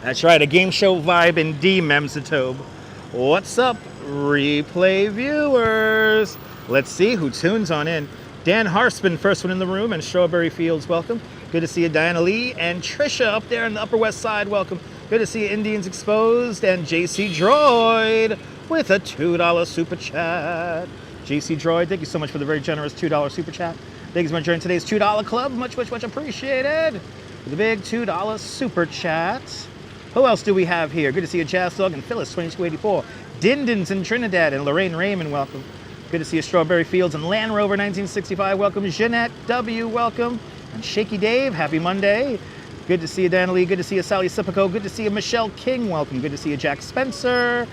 That's right, a game show vibe indeed, Memsatobe. What's up, replay viewers? Let's see who tunes on in. Dan Harspin, first one in the room, and Strawberry Fields, welcome. Good to see you, Diana Lee, and Trisha up there in the Upper West Side, welcome. Good to see you, Indians Exposed, and JC Droid with a $2 super chat. JC Droid, thank you so much for the very generous $2 super chat. Thank you so much for joining today's $2 club. Much appreciated. With a big $2 super chat. Who else do we have here? Good to see you, Jazz Dog and Phyllis, 2284. Dindins in Trinidad and Lorraine Raymond, welcome. Good to see you, Strawberry Fields and Land Rover 1965, welcome. Jeanette W, welcome. And Shaky Dave, happy Monday. Good to see you, Dana Lee. Good to see you, Sally Sipico. Good to see you, Michelle King, welcome. Good to see you, Jack Spencer.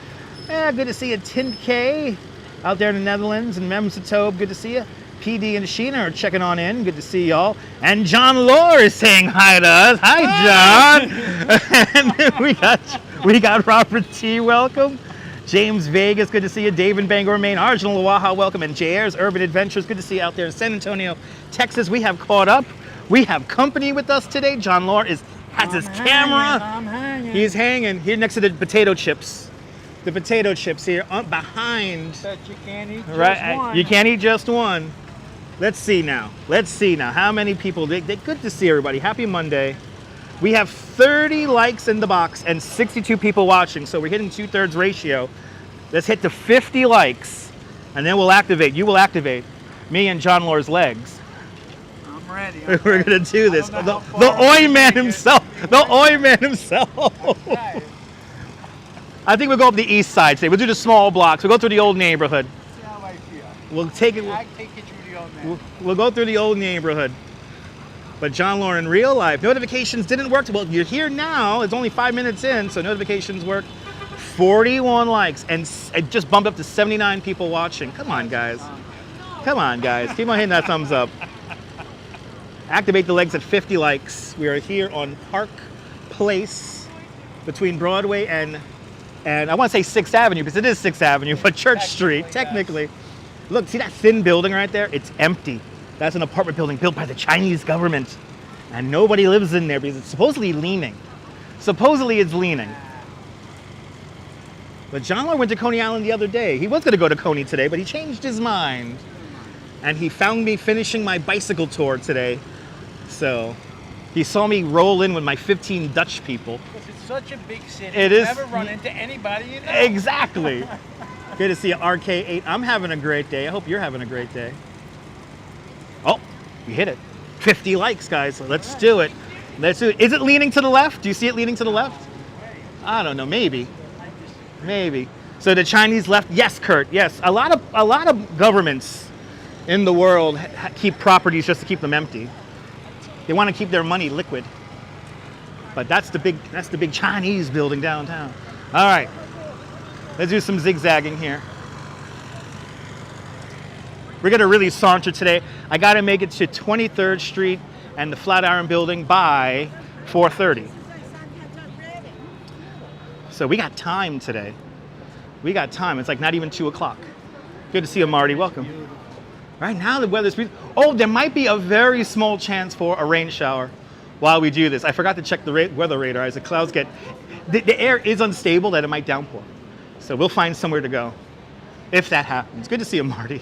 Yeah, good to see you, Tint K, out there in the Netherlands. And Memsatobe, good to see you. PD and Sheena are checking on in. Good to see y'all. And John Lohr is saying hi to us. Hi, John. And we got Robert T, welcome. James Vegas, good to see you. David Bangor, Maine. Arjun Lawaha, welcome. And JR's Urban Adventures, good to see you out there in San Antonio, Texas. We have caught up. We have company with us today. John Lohr has his camera. I'm hanging. He's hanging here next to the potato chips. The potato chips here behind. But you can't eat just Right, one. you can't eat just one. Let's see now. How many people? Good to see everybody. Happy Monday. We have 30 likes in the box and 62 people watching, so we're hitting 2/3 ratio. Let's hit to 50 likes, and then we'll activate. You will activate me and John Lohr's legs. I'm ready. We're gonna do this. I don't The know how far Oi we Man can himself. The Oi Man himself. Okay. I think we'll go up the east side today. We'll do the small blocks. We'll go through the old neighborhood. See how I feel. We'll take it. I take it through the old man. We'll go through the old neighborhood. But John Lohr in real life, notifications didn't work. Well, you're here now. It's only 5 minutes in, so notifications work. 41 likes, and it just bumped up to 79 people watching. Come on, guys. Come on, guys. Keep on hitting that thumbs up. Activate the legs at 50 likes. We are here on Park Place between Broadway and I want to say 6th Avenue, because it is 6th Avenue, but Church Street, technically. Look, see that thin building right there? It's empty. That's an apartment building built by the Chinese government. And nobody lives in there because it's supposedly leaning. Supposedly it's leaning. But John Lohr went to Coney Island the other day. He was going to go to Coney today, but he changed his mind. And he found me finishing my bicycle tour today. So he saw me roll in with my 15 Dutch people. Because it's such a big city. It you is. never run into anybody you know. Exactly. Good to see you, RK8. I'm having a great day. I hope you're having a great day. Oh, you hit it. 50 likes, guys. Let's do it. Let's do it. Is it leaning to the left? Do you see it leaning to the left? I don't know. Maybe. Maybe. So the Chinese left. Yes, Kurt. Yes. A lot of governments in the world keep properties just to keep them empty. They want to keep their money liquid. But that's the big Chinese building downtown. All right. Let's do some zigzagging here. We're gonna really saunter today. I gotta make it to 23rd Street and the Flatiron building by 4:30. So we got time today. We got time. It's like not even 2 o'clock. Good to see you, Marty. Welcome. Right now the weather's beautiful. Oh, there might be a very small chance for a rain shower while we do this. I forgot to check the weather radar as the clouds get. The air is unstable that it might downpour. So we'll find somewhere to go if that happens. Good to see you, Marty.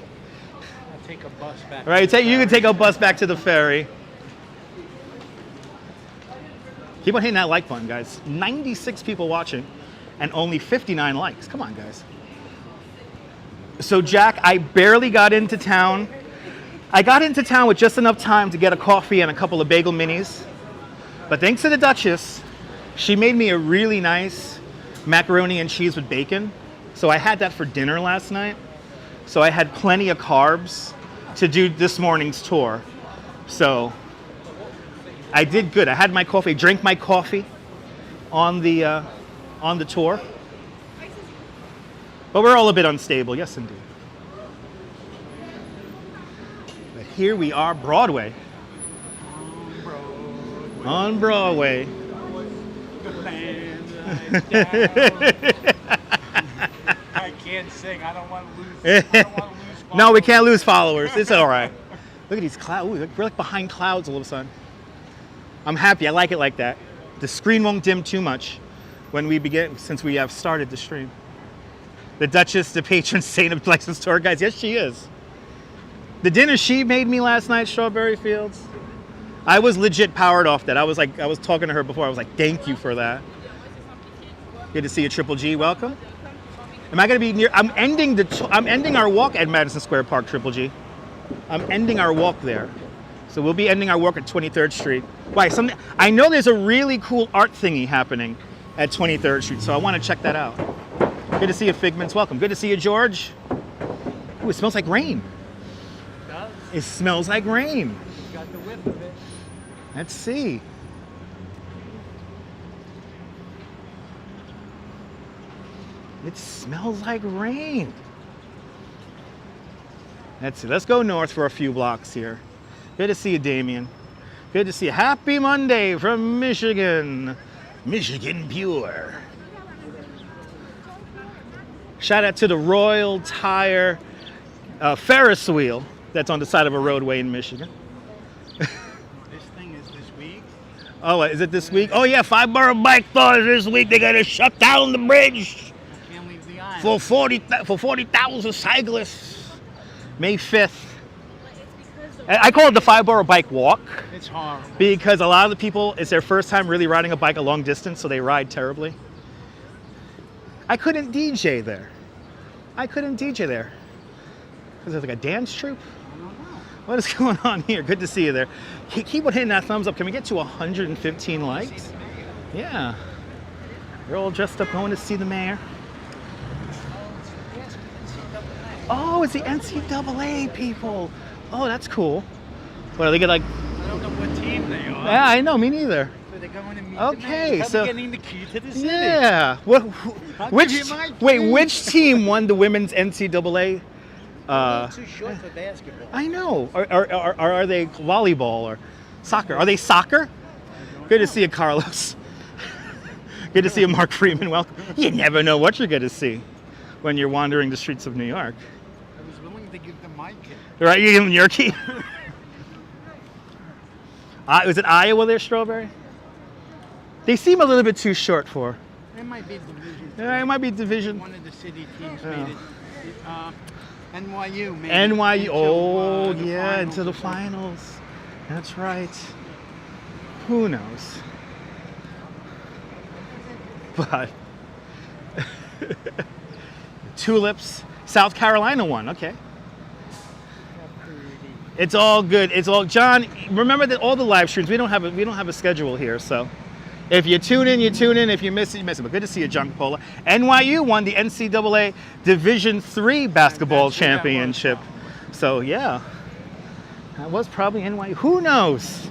I'll take a bus back. All right, you can take a bus back to the ferry. Keep on hitting that like button, guys. 96 people watching and only 59 likes. Come on, guys. So, Jack, I barely got into town. I got into town with just enough time to get a coffee and a couple of bagel minis. But thanks to the Duchess, she made me a really nice macaroni and cheese with bacon. So I had that for dinner last night. So I had plenty of carbs to do this morning's tour. So I did good. I had my coffee, drank my coffee on the tour. But we're all a bit unstable, yes indeed. But here we are, Broadway. On Broadway. I can't sing. I don't want to lose. No, we can't lose followers. It's all right. Look at these clouds. Ooh, we're like behind clouds all of a sudden. I'm happy. I like it like that. The screen won't dim too much. when we begin, since we have started the stream. The Duchess, the patron saint of licensed tour guides. Yes, she is. The dinner she made me last night, Strawberry Fields. I was legit powered off that. I was talking to her before. I was like, thank you for that. Good to see you, Triple G. Welcome. Am I going to be near? I'm ending our walk at Madison Square Park, Triple G. I'm ending our walk there. So we'll be ending our walk at 23rd Street. Why? I know there's a really cool art thingy happening at 23rd Street, so I want to check that out. Good to see you, Figments. Welcome. Good to see you, George. Ooh, it smells like rain. It does. It smells like rain. Got the whiff of it. Let's see. It smells like rain. Let's see. Let's go north for a few blocks here. Good to see you, Damien. Good to see you. Happy Monday from Michigan. Michigan Pure. Shout out to the Royal Tire Ferris wheel that's on the side of a roadway in Michigan. This thing is this week. Oh, is it this week? Oh yeah, 5 Borough Bike Thaws this week. They're gonna shut down the bridge Can't leave the island. for 40,000 cyclists. May 5th. I call it the 5 Borough Bike Walk It's horrible. because a lot of the people, it's their first time really riding a bike a long distance, so they ride terribly. I couldn't DJ there. Because there's like a dance troupe. I don't know. What is going on here? Good to see you there. Keep on hitting that thumbs up. Can we get to 115 likes? Yeah. You're all dressed up going to see the mayor. Oh, it's the NCAA people. Oh, that's cool. What, are they like... I don't know what team they are. Yeah, I know, me neither. So they're going to meet Okay, the so- getting the key to the city. Yeah. I'll Which, give you my wait, key. which team won the women's NCAA? Too short for basketball. I know. Are they volleyball or soccer? Are they soccer? Good to see you, Carlos. Good to see you, Mark Freeman. Welcome. You never know what you're going to see when you're wandering the streets of New York. I was willing to give them my key. Right? You give them your key. Was it Iowa there, Strawberry? They seem a little bit too short for. It might be division. Yeah, it might be division. One of the city teams Yeah. made it. NYU made it NYU. into, Oh, the yeah, finals into the or something. finals. That's right. Who knows? But Tulips, South Carolina won. Okay. It's all good. It's all John. Remember that all the live streams. We don't have a schedule here, so if you tune in, you tune in. If you miss it, you miss it. But good to see you, John Pola. NYU won the NCAA Division III basketball That's who that was, championship. So yeah, that was probably NYU. Who knows?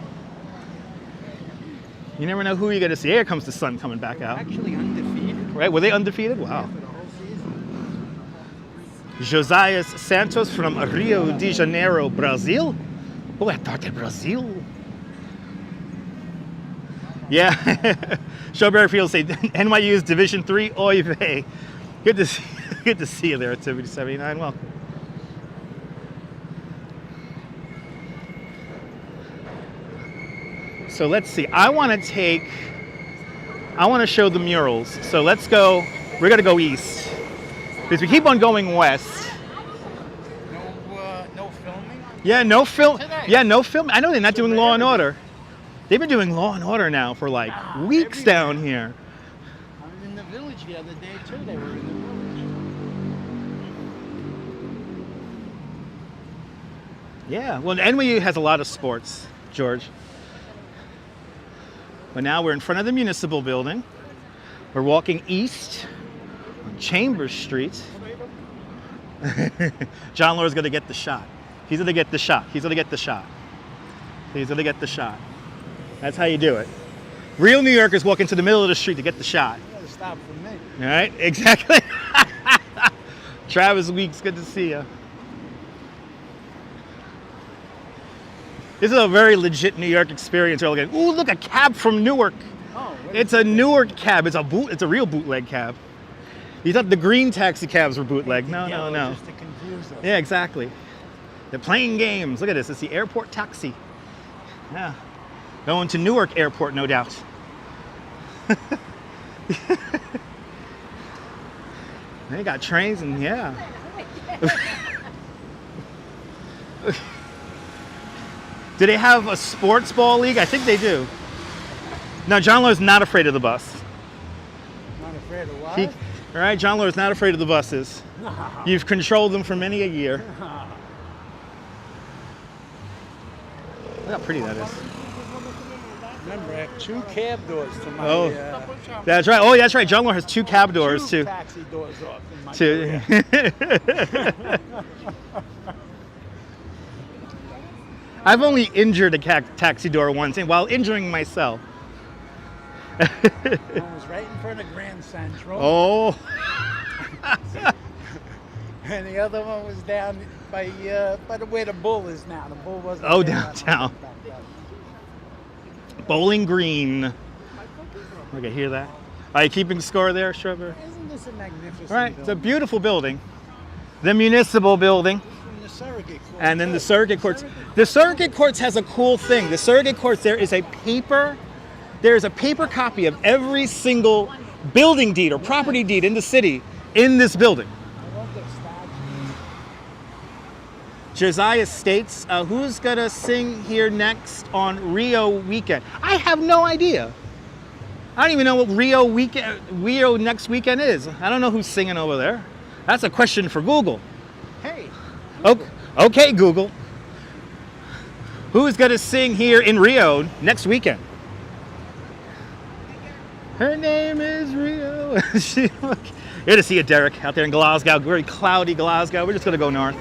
You never know who you're gonna see. Here comes the sun coming back out. Actually undefeated. Right? Were they undefeated? Wow. For the whole season. Josias Santos from Rio de Janeiro, Brazil. Oh, I thought that Brazil. Yeah. Strawberry Fields say NYU's Division III. Oy vey. Good to see you there, Activity 79. Welcome. So let's see. I want to show the murals. So let's go. We're gonna go east because we keep on going west. No filming. Yeah, no film. Today. Yeah, no film. I know they're not doing Law and Order. They've been doing Law and Order now for like weeks everywhere. down here. I was in the village the other day too. They were in the village. Yeah, well, NYU has a lot of sports, George. But now we're in front of the municipal building. We're walking east on Chambers Street. John Laura's gonna get the shot. He's gonna get the shot. He's gonna get the shot. He's gonna get the shot. That's how you do it. Real New Yorkers walk into the middle of the street to get the shot. You gotta stop for me. All right, exactly. Travis Weeks, good to see you. This is a very legit New York experience. We're all going, ooh, look, a cab from Newark. Oh, It's a Newark cab. It's a real bootleg cab. You thought the green taxi cabs were bootleg. No. Just to confuse us. Yeah, exactly. They're playing games. Look at this. It's the airport taxi. Yeah. Going to Newark Airport, no doubt. They got trains and yeah. Do they have a sports ball league? I think they do. No, John Lawyer's not afraid of the bus. Not afraid of what? All right, John Lawyer's not afraid of the buses. You've controlled them for many a year. Look how pretty that is. Remember, I have 2 cab doors to my... That's right. Oh, that's right. John Lawyer has 2 cab doors too. 2 taxi doors off in my To I've only injured a taxi door once, and while injuring myself. One was right in front of Grand Central. Oh. And the other one was down by where the Bull is now. The Bull wasn't Oh, there downtown. Bowling Green. Okay, hear that? Are you keeping score there, Trevor? Isn't this a magnificent All right, building? it's a beautiful building. The municipal building. And the surrogate court. And then the circuit courts. The circuit courts has a cool thing. The circuit courts, there is a paper copy of every single building deed or property deed in the city in this building. I love those statues. Josiah states, who's gonna sing here next on Rio weekend? I have no idea. I don't even know what Rio next weekend is. I don't know who's singing over there. That's a question for Google. Hey. Okay, Google. Who's gonna sing here in Rio next weekend? Her name is Rio. Here to see a Derek out there in Glasgow, very cloudy Glasgow. We're just gonna go north.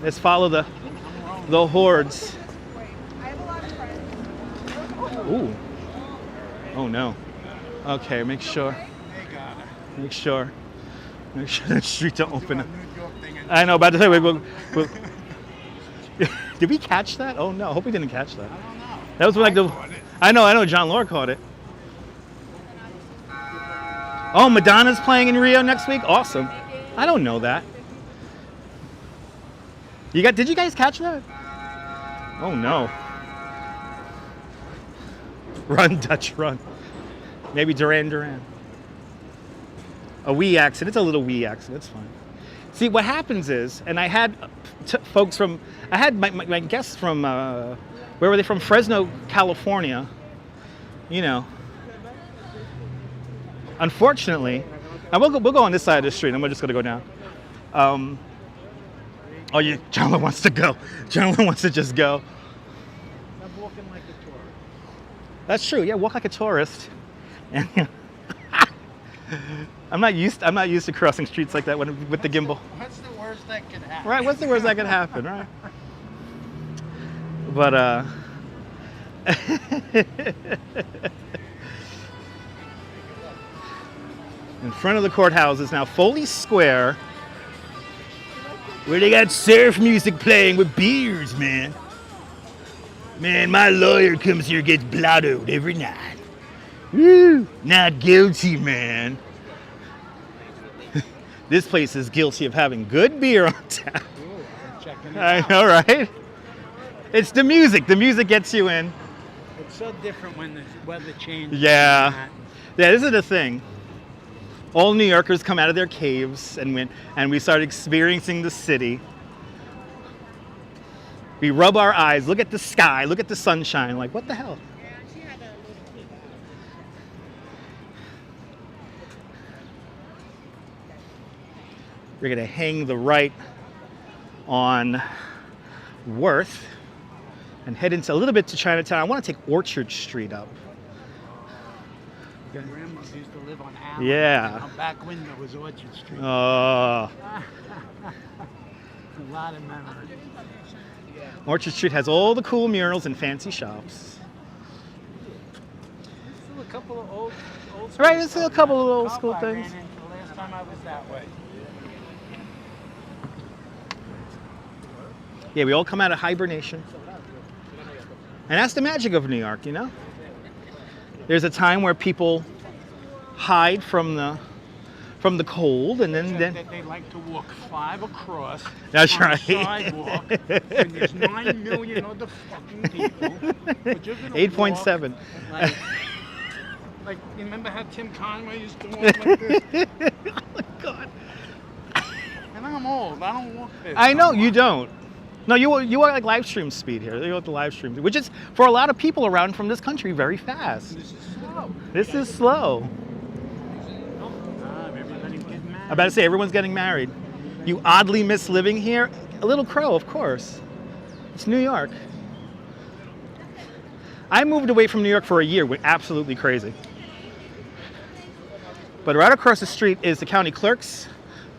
Let's follow the hordes. Ooh. Oh no. Okay, make sure the street don't open up. I know, but we'll did we catch that? Oh no, I hope we didn't catch that. I don't know. That was like I know John Lord caught it. Oh, Madonna's playing in Rio next week? Awesome. I don't know that. Did you guys catch that? Oh no. Run, Dutch, run. Maybe Duran. A wee accident. It's a little wee accident. It's fine. See, what happens is, and I had my guests from, where were they from? Fresno, California. You know. Unfortunately, and we'll go on this side of the street, and we're just going to go down. John Lynn wants to go. John Lynn wants to just go. Stop walking like a tourist. That's true. Yeah, walk like a tourist. And I'm not used to crossing streets like that with the gimbal. What's the worst that could happen? Right. What's the worst that could happen? Right. But in front of the courthouse is now Foley Square, where they got surf music playing with beers, man. Man, my lawyer comes here, gets blottoed every night. Woo, not guilty, man. This place is guilty of having good beer on tap. Ooh, I'm checking it I out. know, right? It's the music. The music gets you in. It's so different when the weather changes. Yeah. Yeah, this is the thing. All New Yorkers come out of their caves and we start experiencing the city. We rub our eyes, look at the sky, look at the sunshine, like, what the hell? Yeah, she had a little kid. We're gonna hang the right on Worth and head into a little bit to Chinatown. I want to take Orchard Street up. Grandma used to live on Allen. Yeah. And our back window was Orchard Street. Oh, A lot of memories. Orchard Street has all the cool murals and fancy shops. There's still a couple of old school Right, there's still a couple of old stuff school I things. ran into the last time I was that way. Yeah, we all come out of hibernation. And that's the magic of New York, you know? There's a time where people hide from the cold, and then They like to walk 5 across. That's on right. The sidewalk, and there's 9 million other fucking people. But you're gonna 8.7. walk, like, Like, you remember how Tim Conway used to walk like this? Oh my God. And I'm old. I don't walk this. I know you don't. No, you walk like live stream speed here. You walk the live stream, which is for a lot of people around from this country very fast. This is slow. This is slow. Everybody's getting married. I'm about to say everyone's getting married. You oddly miss living here? A little crow, of course. It's New York. I moved away from New York for a year. Went absolutely crazy. But right across the street is the county clerk's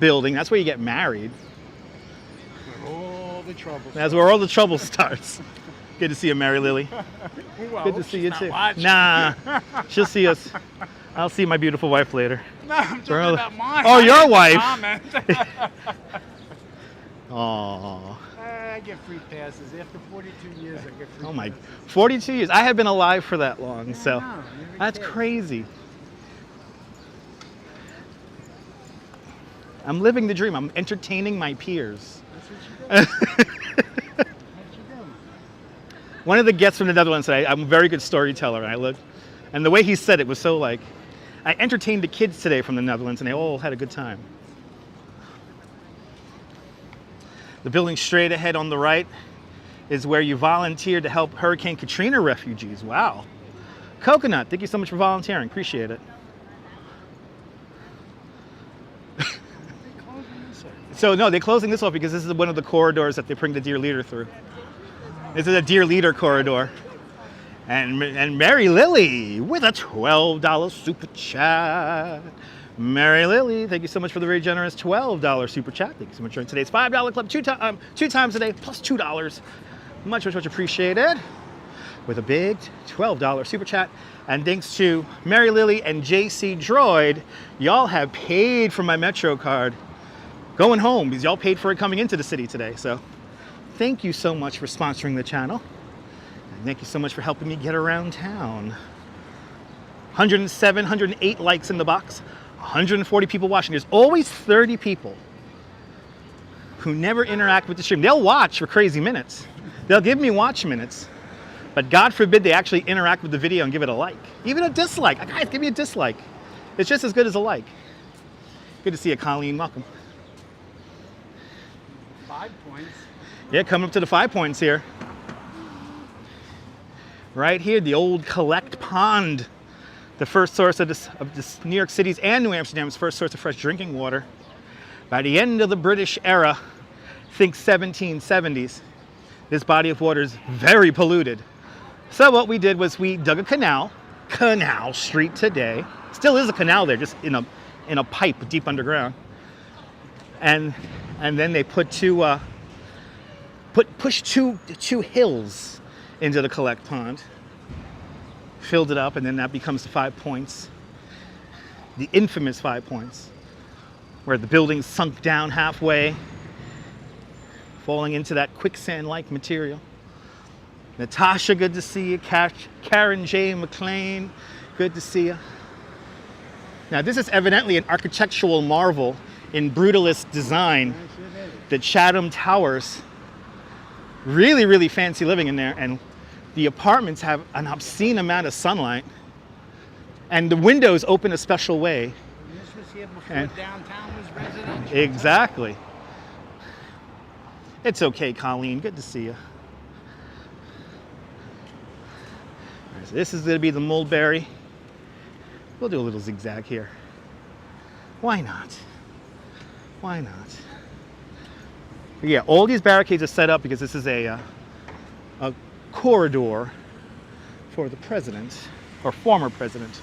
building. That's where you get married. All the trouble. That's where all the trouble starts. Good to see you, Mary Lily. Well, Good to see you too. watching. Nah, she'll see us. I'll see my beautiful wife later. No, I'm talking about mine. Oh, your I didn't wife. comment. Aww. I get free passes. After 42 years, I get free Oh my, passes. 42 years. I have been alive for that long, Yeah, so I know. Every that's kid. crazy. I'm living the dream. I'm entertaining my peers. That's what you do. What you do. One of the guests from the Netherlands said, I'm a very good storyteller, and the way he said it was so like, I entertained the kids today from the Netherlands, and they all had a good time. The building straight ahead on the right is where you volunteered to help Hurricane Katrina refugees. Wow. Coconut, thank you so much for volunteering. Appreciate it. So no, they're closing this off because this is one of the corridors that they bring the dear leader through. This is a dear leader corridor. And Mary Lily with a $12 super chat. Mary Lily, thank you so much for the very generous $12 super chat. Thank you so much for today's $5 club two times a day plus $2. Much, much, much appreciated. With a big $12 super chat. And thanks to Mary Lily and JC Droid, y'all have paid for my Metro card going home because y'all paid for it coming into the city today. So thank you so much for sponsoring the channel. And thank you so much for helping me get around town. 107, 108 likes in the box. 140 people watching. There's always 30 people who never interact with the stream. They'll watch for crazy minutes. They'll give me watch minutes. But God forbid they actually interact with the video and give it a like. Even a dislike. Guys, give me a dislike. It's just as good as a like. Good to see you, Colleen. Welcome. 5 points. Yeah, coming up to the 5 points here. Right here, the old Collect Pond. The first source of this New York City's and New Amsterdam's first source of fresh drinking water. By the end of the British era, think 1770s, this body of water is very polluted. So what we did was we dug a canal, Canal Street today. Still is a canal there, just in a pipe deep underground. And then they put pushed two hills into the Collect Pond. Filled it up, and then that becomes the 5 points. The infamous 5 points, where the building sunk down halfway, falling into that quicksand-like material. Natasha, good to see you. Karen J. McLean, good to see you. Now, this is evidently an architectural marvel in brutalist design. The Chatham Towers. Really, really fancy living in there, and the apartments have an obscene amount of sunlight, and the windows open a special way. And this was here before downtown was residential. Exactly. It's okay, Colleen. Good to see you. All right, so this is going to be the Mulberry. We'll do a little zigzag here. Why not? Why not? But yeah, all these barricades are set up because this is a corridor for the president, or former president.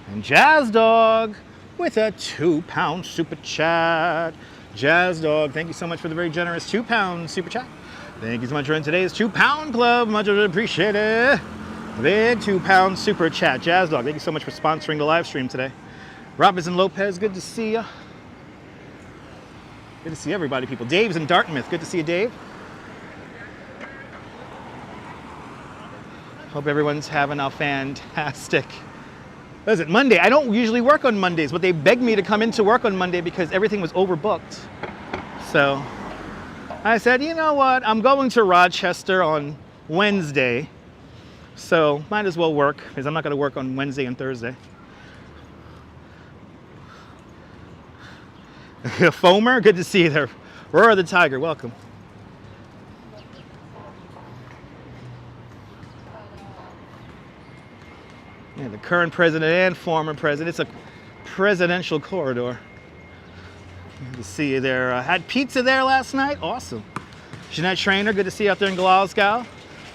And Jazz Dog with a £2 super chat. Jazz Dog, thank you so much for the very generous £2 super chat. Thank you so much for today's £2 club. Much appreciated. Big £2 super chat. Jazz Dog, thank you so much for sponsoring the live stream today. Robinson Lopez, good to see you. Good to see everybody, people. Dave's in Dartmouth. Good to see you, Dave. Hope everyone's having a fantastic, what is it, Monday. I don't usually work on Mondays, but they begged me to come into work on Monday because everything was overbooked. So I said, you know what, I'm going to Rochester on Wednesday So might as well work, because I'm not going to work on Wednesday and Thursday. Foamer, good to see you there. Roar the Tiger, welcome. Yeah, the current president and former president. It's a presidential corridor. Good to see you there. Had pizza there last night. Awesome. Jeanette Trainer, good to see you out there in Glasgow.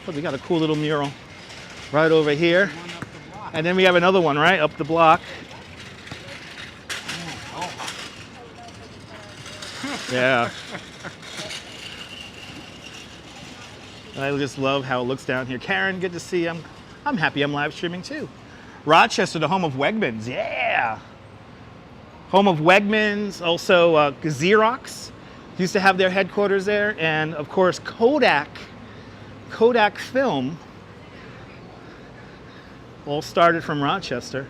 Oh, we got a cool little mural right over here. And then we have another one right up the block. Yeah. I just love how it looks down here. Karen, good to see you. I'm happy I'm live streaming too. Rochester, the home of Wegmans. Yeah. Home of Wegmans, also Xerox used to have their headquarters there, and of course Kodak Film all started from Rochester.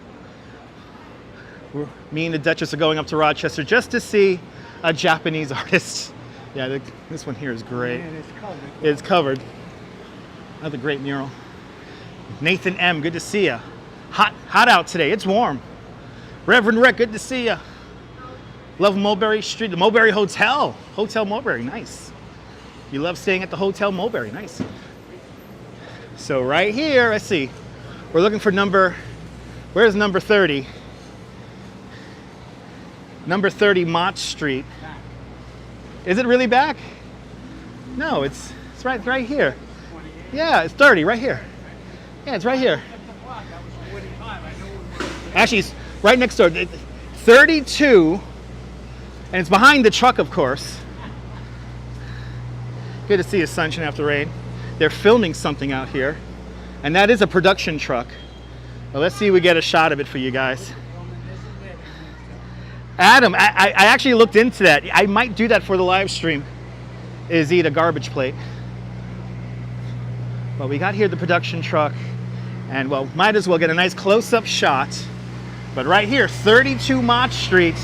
Me and the Duchess are going up to Rochester just to see a Japanese artist. Yeah, this one here is great. Man, it's covered. It's covered. Another great mural. Nathan M, good to see you. Hot out today. It's warm. Reverend Rick, good to see you. Love Mulberry Street, the Mulberry Hotel. Hotel Mulberry, nice. You love staying at the Hotel Mulberry, nice. So right here, let's see. We're looking for where's number 30? Number 30 Mott Street. Is it really back? No, it's right here. Yeah, it's 30 right here. Yeah, it's right here. Actually, it's right next door. 32, and it's behind the truck, of course. Good to see you, sunshine after rain. They're filming something out here, and that is a production truck. Well, let's see if we get a shot of it for you guys. Adam, I actually looked into that. I might do that for the live stream, is eat a garbage plate. Well, we got here the production truck, and well, might as well get a nice close-up shot. But right here, 32 Mott Street,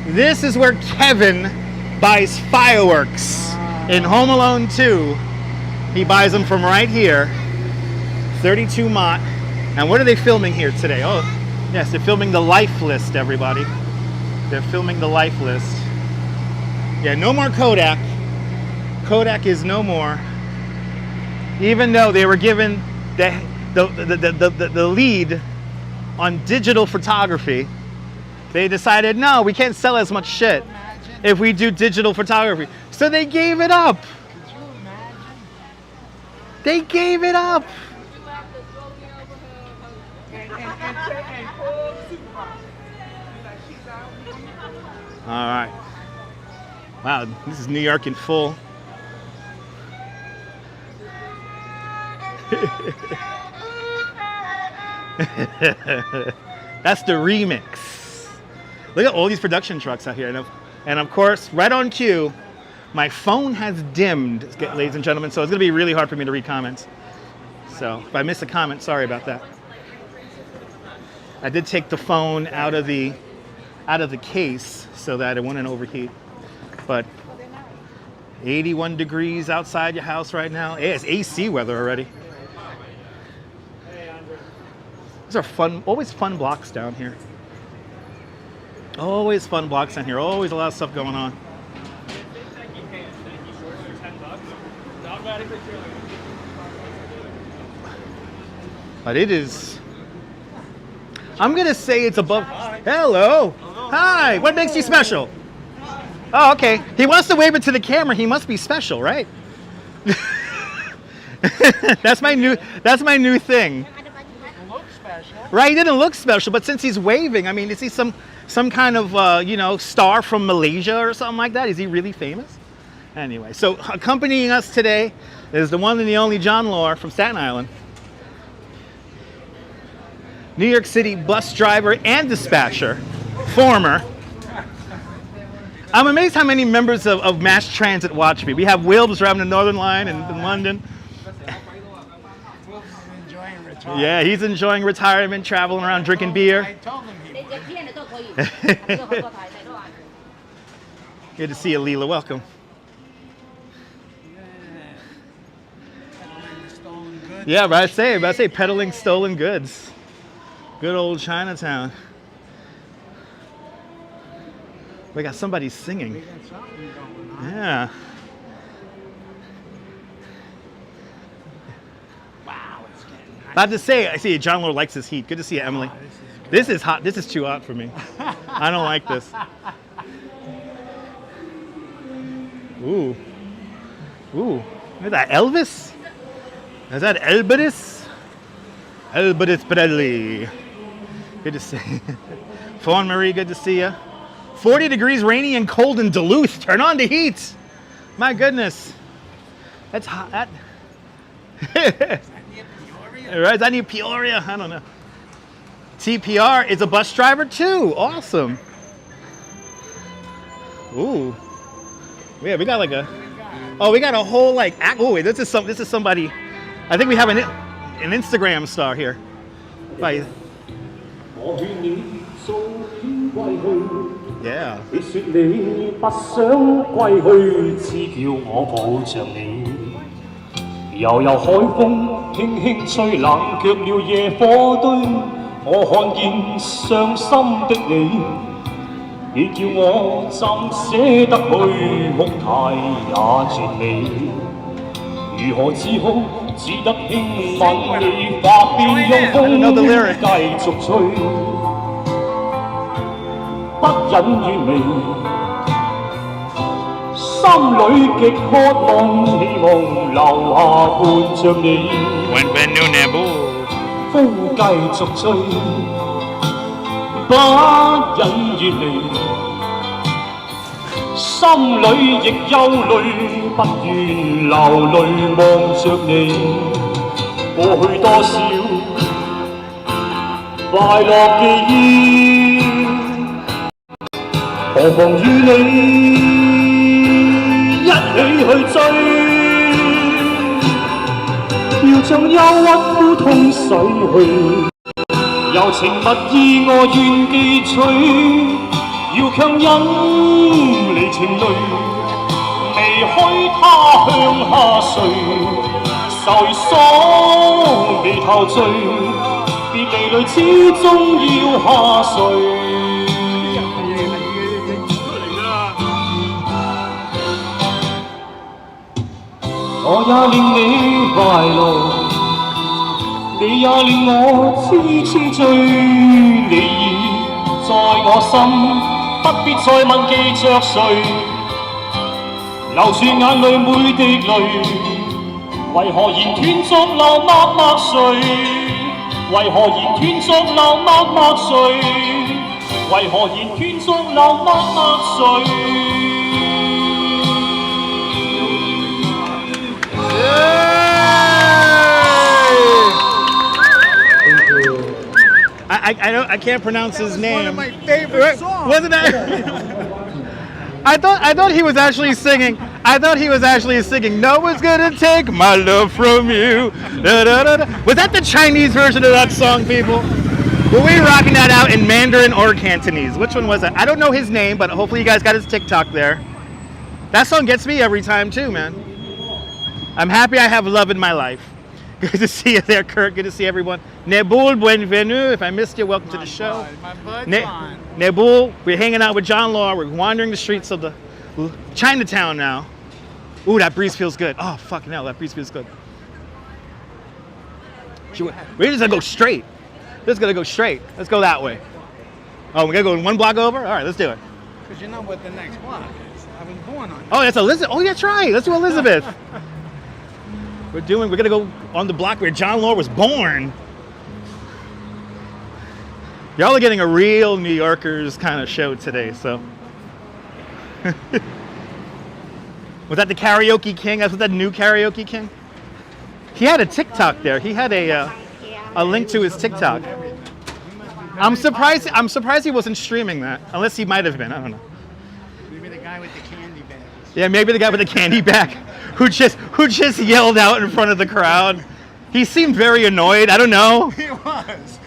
this is where Kevin buys fireworks in Home Alone 2. He buys them from right here, 32 Mott. And what are they filming here today? Oh, yes, they're filming the life list, everybody. They're filming the life list. Yeah, no more Kodak. Kodak is no more. Even though they were given the lead on digital photography, they decided, no, we can't sell as much shit if we do digital photography. So they gave it up. Could you imagine? They gave it up. All right. Wow, this is New York in full. That's the remix. Look at all these production trucks out here. And of course, right on cue, my phone has dimmed, ladies and gentlemen, so it's going to be really hard for me to read comments. So if I miss a comment, sorry about that. I did take the phone out of the case so that it wouldn't overheat. But 81 degrees outside your house right now. It's AC weather already. These are fun, always fun blocks down here. Always fun blocks down here. Always a lot of stuff going on. But it is, I'm gonna say it's above. Hello. Hi. What makes you special? Oh, okay. He wants to wave it to the camera. He must be special, right? That's my new thing. Right, he didn't look special, but since he's waving, I mean, is he some kind of star from Malaysia or something like that? Is he really famous? Anyway, so accompanying us today is the one and the only John Lore from Staten Island, New York City bus driver and dispatcher, former. I'm amazed how many members of mass transit watch me. We have Wilbs driving the Northern Line in London. Yeah, he's enjoying retirement, traveling around, drinking beer. I told him he would. Good to see you, Leela. Welcome. Stolen goods. Yeah, but I say peddling stolen goods. Good old Chinatown. We got somebody singing. We got something going on. Yeah. Wow, it's getting nice. About to say, I see John Lord likes this heat. Good to see you, Emily. This is hot. This is too hot for me. I don't like this. Ooh. Ooh. Is that Elvis? Is that Elvis? Elvis Presley. Good to see you. Fawn Marie, good to see you. 40 degrees, rainy and cold in Duluth. Turn on the heat. My goodness. That's hot. That... Right, is that near Peoria? I don't know. TPR is a bus driver too. Awesome. Ooh. Yeah, we got like a. Oh, we got a whole like. Oh, wait, this is somebody. I think we have an Instagram star here. Bye. Yeah. know the lyrics. I can't pronounce his name. One of my favorite songs. Wasn't that? I thought he was actually singing. I thought he was actually singing. No one's gonna take my love from you. Da, da, da, da. Was that the Chinese version of that song, people? Were we rocking that out in Mandarin or Cantonese? Which one was it? I don't know his name, but hopefully you guys got his TikTok there. That song gets me every time too, man. I'm happy I have love in my life. Good to see you there, Kurt. Good to see everyone. Nebul, bienvenue. If I missed you, welcome to the show. My bud's on. Nebul, we're hanging out with John Law. We're wandering the streets of the Chinatown now. Ooh, that breeze feels good. Oh, fucking hell, that breeze feels good. We're just gonna go straight. Just gonna go straight. Let's go that way. Oh, we gotta go one block over? All right, let's do it. Because you know what the next block is. I was born on. Oh, that's Elizabeth. Oh, that's right. Let's do Elizabeth. We're gonna go on the block where John Law was born. Y'all are getting a real New Yorkers kind of show today, so. Was that the Karaoke King? Was that new Karaoke King? He had a TikTok there. He had a link to his TikTok. I'm surprised he wasn't streaming that, unless he might have been. I don't know. Maybe the guy with the candy bag. Yeah, maybe the guy with the candy bag who just yelled out in front of the crowd. He seemed very annoyed. I don't know. He was.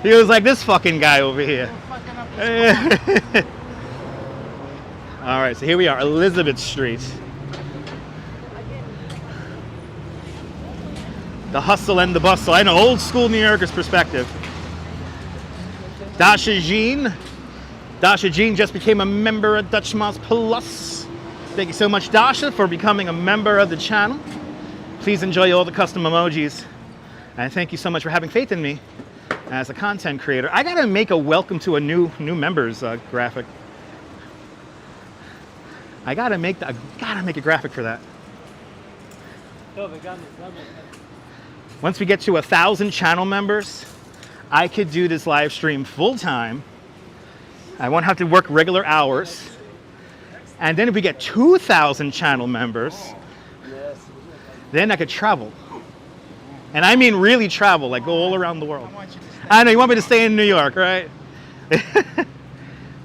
He was like, this fucking guy over here. All right, so here we are, Elizabeth Street. The hustle and the bustle. I know, old school New Yorker's perspective. Dasha Jean. Dasha Jean just became a member of Dutch Moss Plus. Thank you so much, Dasha, for becoming a member of the channel. Please enjoy all the custom emojis. And thank you so much for having faith in me as a content creator. I gotta make a welcome to a new members graphic. I gotta make a graphic for that. Once we get to 1,000 channel members, I could do this live stream full time. I won't have to work regular hours. And then if we get 2,000 channel members, then I could travel. And I mean really travel, like go all around the world. I know, you want me to stay in New York, right?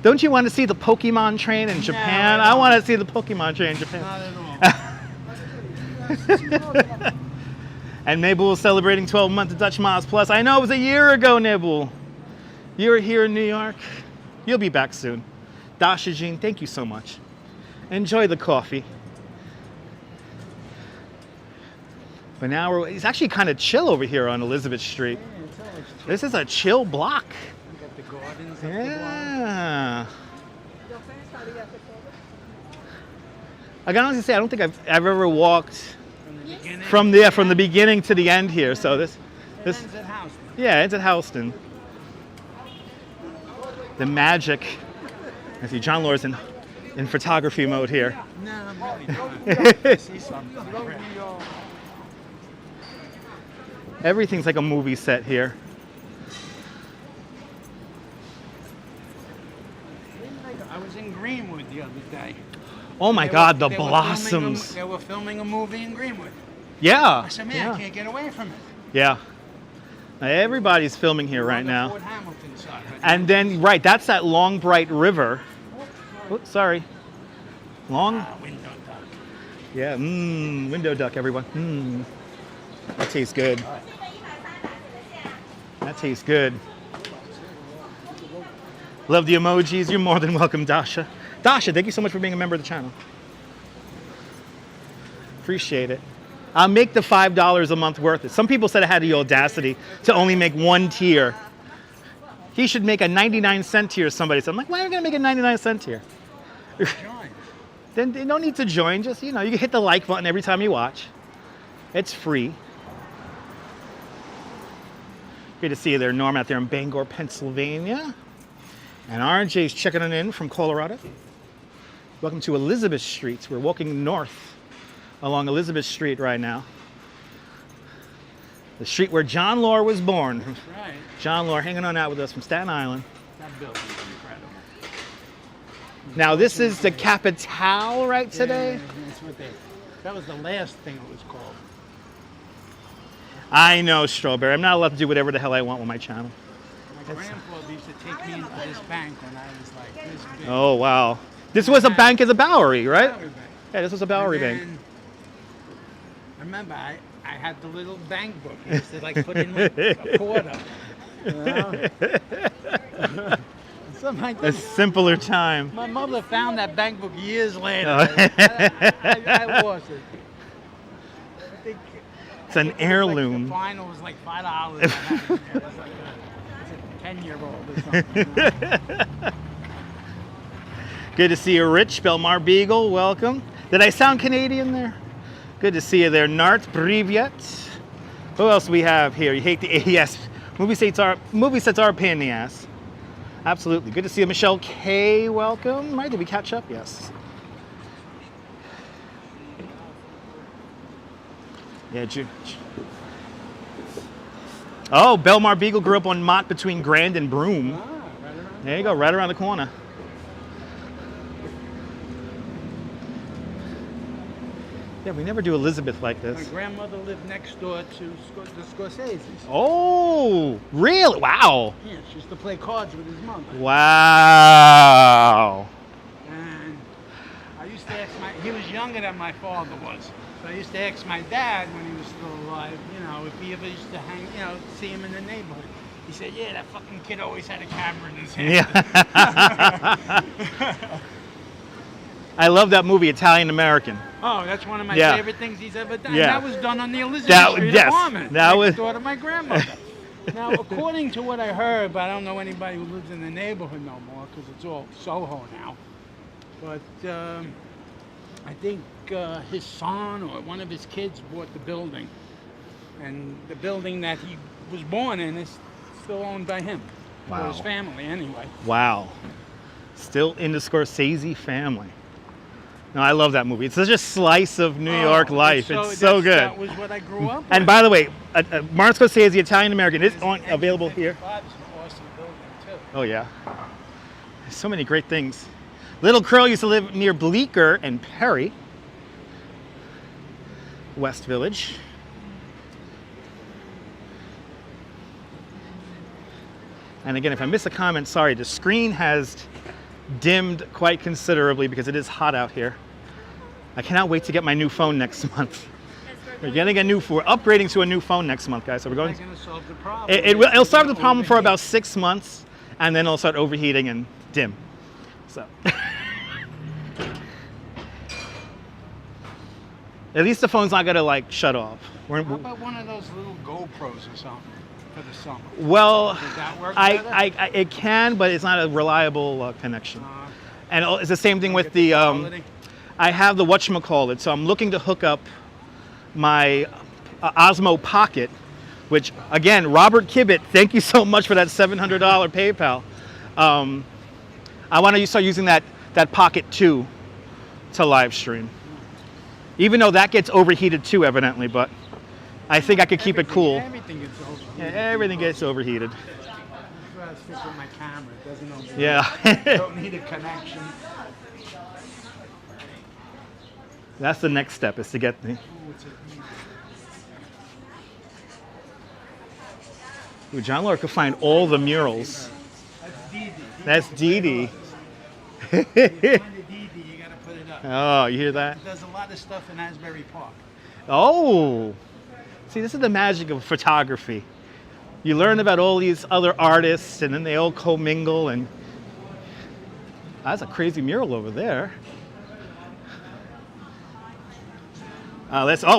Don't you want to see the Pokemon train in Japan? I want to see the Pokemon train in Japan. Not at all. And Nibble was celebrating 12 months of Dutch Moss Plus. I know, it was a year ago, Nibble. You were here in New York. You'll be back soon. Dasha Jean, thank you so much. Enjoy the coffee. But now it's actually kind of chill over here on Elizabeth Street. This is a chill block. We got the gardens. Yeah. I can honestly say I don't think I've ever walked from the beginning to the end here. So this Ends at Houston. yeah, it's at Houston. The magic. I see John Law's in photography mode here. No, I'm really not. I see something. Everything's like a movie set here. I was in Greenwood the other day. Oh my God, the blossoms. They were filming a movie in Greenwood. Yeah. I said, man, I can't get away from it. Yeah. Everybody's filming here right now. Fort Hamilton side, right? And then, right, that's that long, bright river. Oops, sorry. Long. Window duck. Yeah, window duck, everyone. That tastes good. That tastes good. Love the emojis. You're more than welcome, Dasha. Dasha, thank you so much for being a member of the channel. Appreciate it. I'll make the $5 a month worth it. Some people said I had the audacity to only make one tier. He should make a 99-cent tier, somebody said. I'm like, why am I going to make a 99-cent tier? Join. Then you don't need to join. Just, you can hit the like button every time you watch. It's free. Great to see you there, Norm, out there in Bangor, Pennsylvania. And RJ's checking it in from Colorado. Welcome to Elizabeth Street. We're walking north along Elizabeth Street right now. The street where John Law was born. That's right. John Law hanging on out with us from Staten Island. That building's incredible. Now this is the Capitale, right, today? Yeah, that's what that was the last thing it was called. I know, Strawberry. I'm not allowed to do whatever the hell I want with my channel. My grandfather used to take me into this bank when I was like this big. Oh, wow. This was a bank at the Bowery, right? Bowery Bank. Yeah, this was a Bowery And bank. then, I remember I had the little bank book. I used to like put in like a quarter. You know? Something like A that. simpler time. My mother found that bank book years later. Oh. I lost it. I think It's an heirloom. the final was like $5. It was like a 10-year-old or something. Good to see you, Rich. Belmar Beagle, welcome. Did I sound Canadian there? Good to see you there, Nart Privyet. Who else do we have here? You hate the yes. Movie sets are a pain in the ass. Absolutely. Good to see you, Michelle K. Welcome. Right? Did we catch up? Yes. Yeah, Oh, Belmar Beagle grew up on Mott between Grand and Broome. Right around There you go, right around the corner. Yeah, we never do Elizabeth like My this. grandmother lived next door to the Scorsese's. Oh, really? Wow. Yeah, she used to play cards with his mother. Wow. And I used to ask he was younger than my father was. So I used to ask my dad when he was still alive, if he ever used to hang, see him in the neighborhood. He said, yeah, that fucking kid always had a camera in his hand. Yeah. I love that movie, Italian American. Oh, that's one of my Yeah. favorite things he's ever done. Yeah. And that was done on the Elizabeth That- Street yes, apartment. that next was- door to my grandmother. Now, according to what I heard, but I don't know anybody who lives in the neighborhood no more because it's all Soho now. But I think his son or one of his kids bought the building. And the building that he was born in is still owned by him. Or his Wow. family, anyway. Wow. Still in the Scorsese family. No, I love that movie. It's such a slice of New York life. It's so good. That was what I grew up with. And by the way, Martin Scorsese, Italian American, is available here. 55 is an awesome building, too. Oh yeah. There's so many great things. Little Crow used to live near Bleecker and Perry, West Village. And again, if I miss a comment, sorry, the screen has dimmed quite considerably because it is hot out here. I cannot wait to get my new phone next month. We're upgrading to a new phone next month, guys. So we're going. It's not going to solve the problem. It'll solve the problem for about 6 months, and then it'll start overheating and dim. So. At least the phone's not gonna like shut off. How about one of those little GoPros or something for the summer? Well, Does that work better? it can, but it's not a reliable connection. And it's the same thing with the. I have the whatchamacallit, so I'm looking to hook up my Osmo Pocket, which again, Robert Kibbett, thank you so much for that $700 PayPal. I want to start using that Pocket 2 to live stream. Even though that gets overheated too, evidently, but I think I could keep it cool. Everything gets overheated. Yeah, everything gets overheated. That's why I stick with my camera. It doesn't overheat. Yeah. Don't need a connection. That's the next step, is to get the. Ooh, John Laura could find all the murals. That's Dee That's Dee Dee. Dee. Find a Dee Dee, you gotta put it up. Oh, you hear that? There's a lot of stuff in Asbury Park. Oh, see, this is the magic of photography. You learn about all these other artists, and then they all commingle, and that's a crazy mural over there.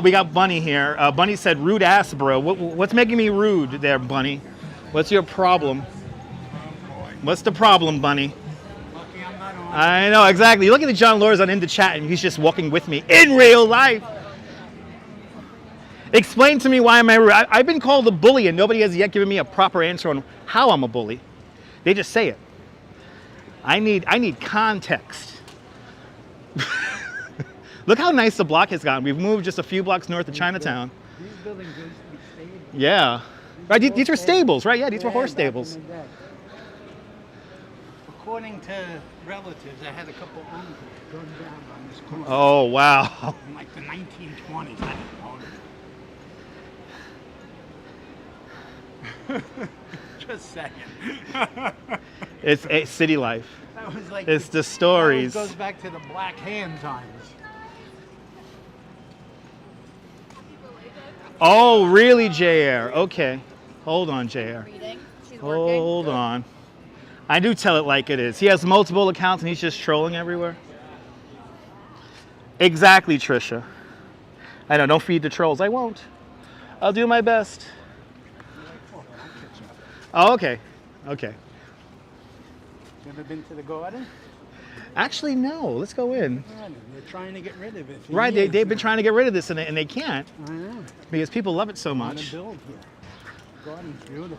We got Bunny here. Bunny said, "Rude ass, bro." What's making me rude there, Bunny? What's your problem? What's the problem, Bunny? Lucky I'm not on. I know, exactly. Look at the John Laura's on In the Chat, and he's just walking with me in real life. Explain to me why am I rude? I've been called a bully, and nobody has yet given me a proper answer on how I'm a bully. They just say it. I need context. Look how nice the block has gotten. We've moved just a few blocks north of Chinatown. These buildings used to be stable. Yeah. Right, these were stables, right? Yeah, these were horse back in stables. the day. According to relatives, I had a couple uncles gunned down on this corner Oh, wow. in like the 1920s. I didn't know it. Just saying. It's a city life. That was like It's the stories. That goes back to the Black Hand times. Oh, really, JR? Okay. Hold on, JR. Reading. She's working. Hold on. I do tell it like it is. He has multiple accounts and he's just trolling everywhere. Exactly, Trisha. I know, don't feed the trolls. I won't. I'll do my best. Oh, okay. Okay. You ever been to the garden? Actually, no. Let's go in. They're trying to get rid of it. for Right, years they've been now. trying to get rid of this and they can't I know. because people love it so I want much. to build here. Garden's beautiful.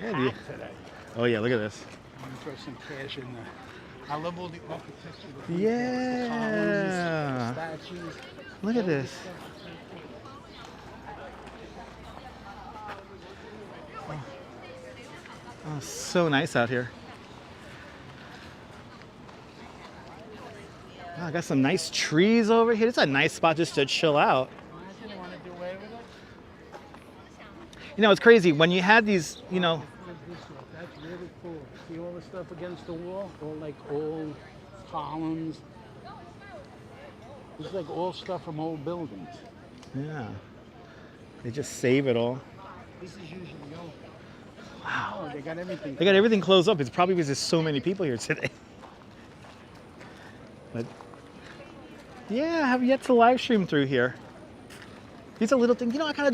Yeah, Packed today. oh, yeah, look at this. I'm gonna throw some cash in there. I love all the architecture. The Yeah. columns, the statues. Look at this. Oh, so nice out here. Oh, I got some nice trees over here. It's a nice spot just to chill out. Imagine they want to do away with it. You know, it's crazy when you had these, you know. Look at this look. That's really cool. See all the stuff against the wall? All like old columns. It's like all stuff from old buildings. Yeah. They just save it all. This is usually open. Wow. Oh, they got everything. They got everything closed up. It's probably because there's so many people here today. But Yeah, I have yet to live stream through here. These are little things. You know, we gotta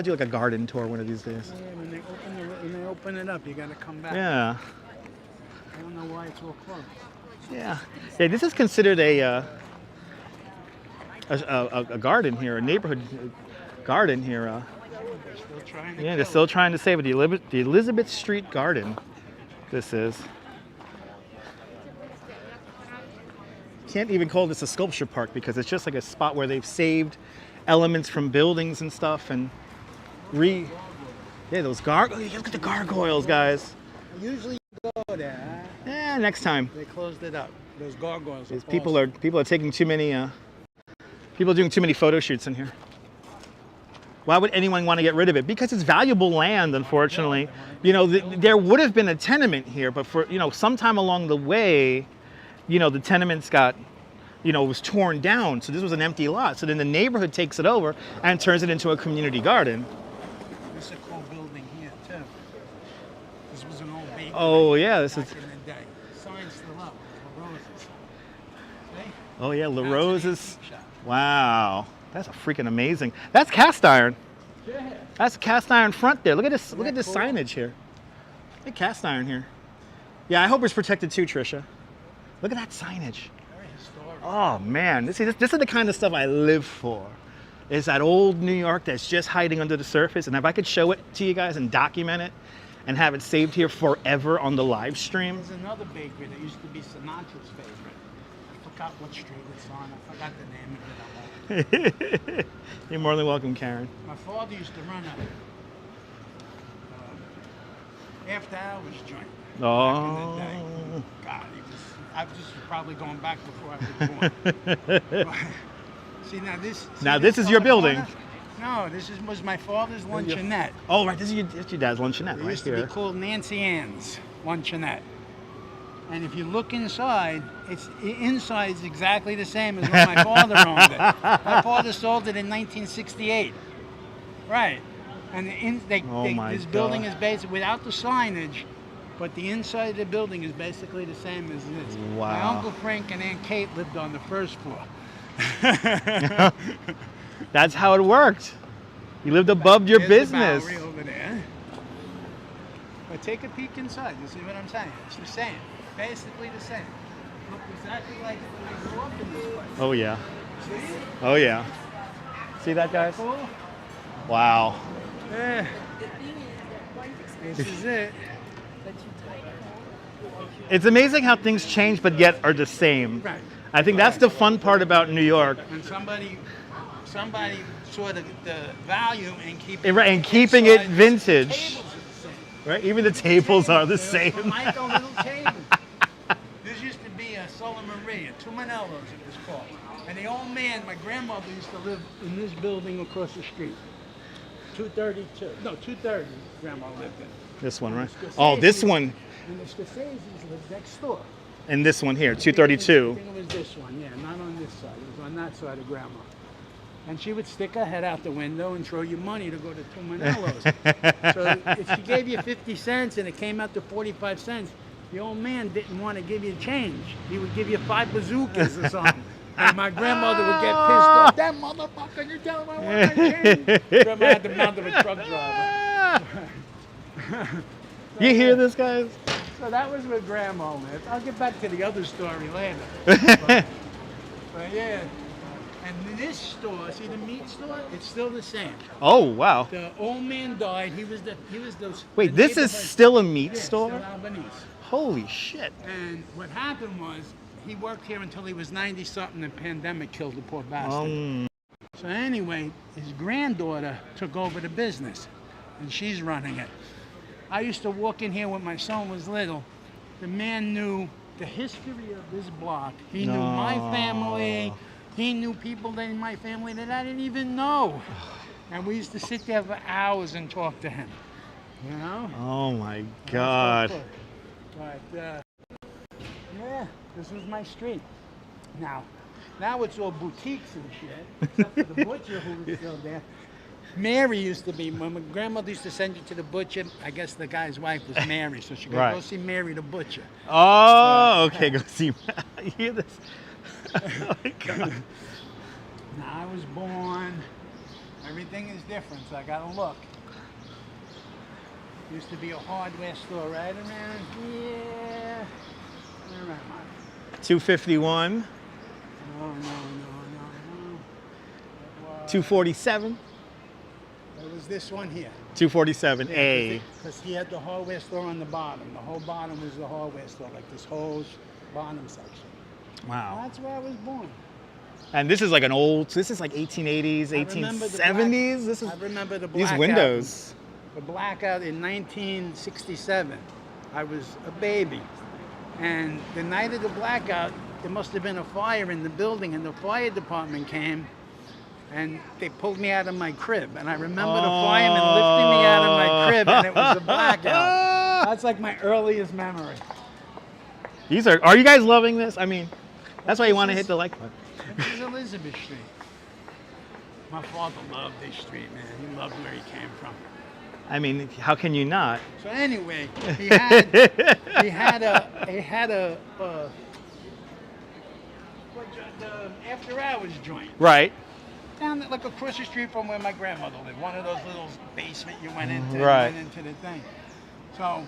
do like a garden tour one of these days. Yeah, when they open it up, you gotta come back. Yeah. I don't know why it's all closed. Yeah. Yeah, this is considered a garden here, a neighborhood garden here. They're still trying to Yeah, they're still trying to save it. The Elizabeth Street Garden. This is. Can't even call this a sculpture park because it's just like a spot where they've saved elements from buildings and stuff and yeah, those gargoyles. Look at the gargoyles, guys. Usually you go there. Huh? Yeah, next time. They closed it up. Those gargoyles. People are taking too many. People are doing too many photo shoots in here. Why would anyone want to get rid of it? Because it's valuable land, unfortunately. You know, there would have been a tenement here, but for, you know, sometime along the way, you know, the tenements got, you know, was torn down. So this was an empty lot. So then the neighborhood takes it over and turns it into a community garden. This is a cool building here, too. This was an old bakery. Oh, yeah. This is. Back in the day. Sign's still up. La Rose's. See? Oh, yeah. La That's an Rose's. antique shop. Wow. That's a freaking amazing. That's cast iron. Yeah. That's a cast iron front there. Look at this. Look at this Cool. signage here. Look at cast iron here. Yeah, I hope it's protected too, Trisha. Look at that signage. Very historic. Oh man, this is the kind of stuff I live for. It's that old New York that's just hiding under the surface. And if I could show it to you guys and document it and have it saved here forever on the live stream. There's another bakery that used to be Sinatra's favorite. I forgot what street it's on. I forgot the name of it. You're more than welcome, Karen. My father used to run a after hours joint. Back in the day. Oh. God, I was just probably going back before I was born. See now this. Now this is your building. No, was my father's luncheonette. Oh right, this is your dad's luncheonette It right used to be here. called Nancy Ann's luncheonette. And if you look inside, inside is exactly the same as when my father owned it. My father sold it in 1968. Right. And this building is based without the signage, but the inside of the building is basically the same as this. Wow. My Uncle Frank and Aunt Kate lived on the first floor. That's how it worked. You lived above your There's the business. Bowery over there. But take a peek inside. You see what I'm saying? It's the same. Basically the same. Look exactly like when I grew up in this place. Oh yeah. See? Oh yeah. See that, guys? Cool? Wow. Yeah. This is it. It's amazing how things change but yet are the same. Right. I think that's the fun part about New York. And somebody saw the value in keeping And keeping it inside. vintage. Tables are the same. Right? Even the tables are the same. Michael little table. This used to be a Sola Maria, two Manellos it was called. And the old man, my grandmother used to live in this building across the street. 232. No, 230. Grandma lived in. This one, right? Scorsese's- Oh, this one. And the Scorsese's lived next door. And this one here, I think 232. it was this one, yeah, not on this side. It was on that side of Grandma. And she would stick her head out the window and throw you money to go to two Manellos. So if she gave you 50 cents and it came out to 45 cents, the old man didn't want to give you change. He would give you 5 bazookas or something. And my grandmother would get pissed off. That motherfucker, you tell him I want my change. Grandma had the mouth of a truck driver. You hear this, guys? So that was with Grandma lived. I'll get back to the other story later. But yeah. And this store, see the meat store? It's still the same. Oh, wow. The old man died. He was the Wait, the this is neighborhood- still a meat Yeah, store? still Albanese. Holy shit. And what happened was he worked here until he was 90 something. The pandemic killed the poor bastard. So anyway, his granddaughter took over the business, and she's running it. I used to walk in here when my son was little. The man knew the history of this block. He knew my family. He knew people in my family that I didn't even know. And we used to sit there for hours and talk to him. You know? Oh my God. But yeah, this was my street. Now it's all boutiques and shit, except for the butcher who was still there. Mary used to be, when my grandmother used to send you to the butcher, I guess the guy's wife was Mary, so she could Right. go see Mary the butcher. Oh, okay. Go see. You hear this? Oh my God. Now I was born. Everything is different, so I gotta look. Used to be a hardware store right around here. Where am I? 251. No. 247. It was this one here. 247A. Because he had the hardware store on the bottom. The whole bottom was the hardware store, like this whole bottom section. Wow. That's where I was born. And this is like an old, this is like 1880s, 1870s. This is, I remember the blackout. these windows. The blackout in 1967. I was a baby. And the night of the blackout, there must have been a fire in the building, and the fire department came and they pulled me out of my crib. And I remember the fireman lifting me out of my crib, and it was a blackout. That's like my earliest memory. These are you guys loving this? I mean, that's why you want to hit the like button. This is Elizabeth Street. My father loved this street, man. He loved where he came from. I mean, how can you not? So anyway, he had a after hours joint. Right. Down like across the street from where my grandmother lived. One of those little basement you went into. Right. And went into the thing. So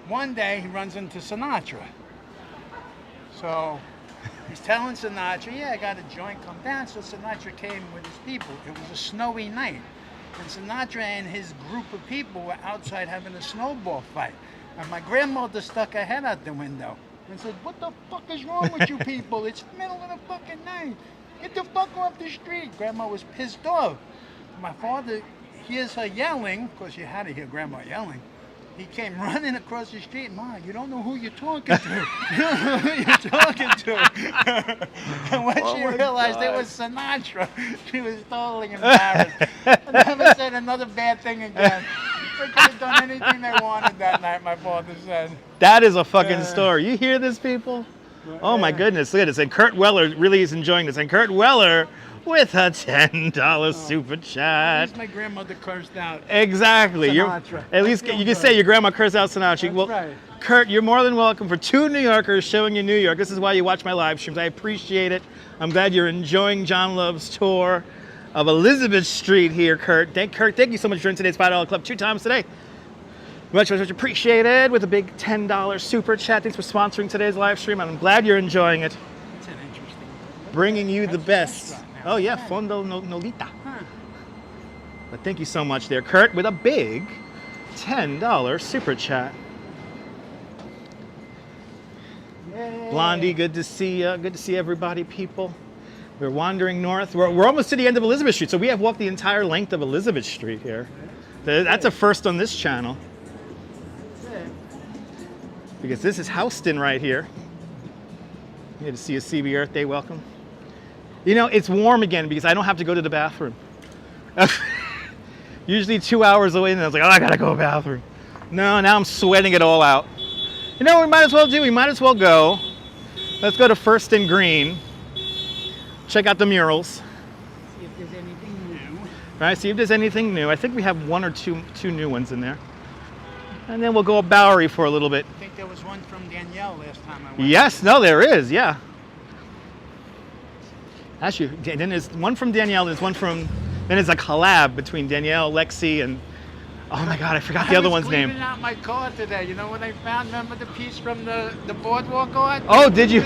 one day he runs into Sinatra. So he's telling Sinatra, yeah, I got a joint, come down. So Sinatra came with his people. It was a snowy night. And Sinatra and his group of people were outside having a snowball fight. And my grandmother stuck her head out the window and said, what the fuck is wrong with you people? It's the middle of the fucking night. Get the fuck off the street. Grandma was pissed off. My father hears her yelling, of course you had to hear Grandma yelling. He came running across the street. Ma, you don't know who you're talking to. You don't know who you're talking to. And when she realized it was Sinatra, she was totally embarrassed. I never said another bad thing again. They could have done anything they wanted that night, my father said. That is a fucking story. You hear this, people? Oh my goodness, look at this. And Kurt Weller really is enjoying this. And Kurt Weller with a $10 super chat. At least my grandmother cursed out Exactly. Sinatra. At least you can say your grandma cursed out Sinatra. That's well, right. Kurt, you're more than welcome for 2 New Yorkers showing you New York. This is why you watch my live streams. I appreciate it. I'm glad you're enjoying John Love's tour of Elizabeth Street here, Kurt. Thank you so much for joining today's $5 Club 2 times today. Much appreciated with a big $10 super chat. Thanks for sponsoring today's live stream. I'm glad you're enjoying it. That's an interesting. Bringing you the best. Now. Oh yeah, Fondo Nolita. Huh. But thank you so much there, Kurt, with a big $10 super chat. Yay. Blondie, good to see you. Good to see everybody, people. We're wandering north. We're almost to the end of Elizabeth Street, so we have walked the entire length of Elizabeth Street here. That's a first on this channel. Because this is Houston right here. You get to see a CB Earth Day welcome. You know, it's warm again because I don't have to go to the bathroom. Usually 2 hours away, and I was like, oh, I gotta go to the bathroom. No, now I'm sweating it all out. You know what we might as well do? We might as well go. Let's go to First and Green. Check out the murals. See if there's anything new. Right, see if there's anything new. I think we have one or two new ones in there. And then we'll go up Bowery for a little bit. I think there was one from Danielle last time I went. Yes, no, there is, yeah. Actually, then there's one from Danielle, there's one from, then there's a collab between Danielle, Lexi, and, oh my God, I forgot the other one's name. I was cleaning out my car today. You know what I found? Remember the piece from the boardwalk art? Oh, did you?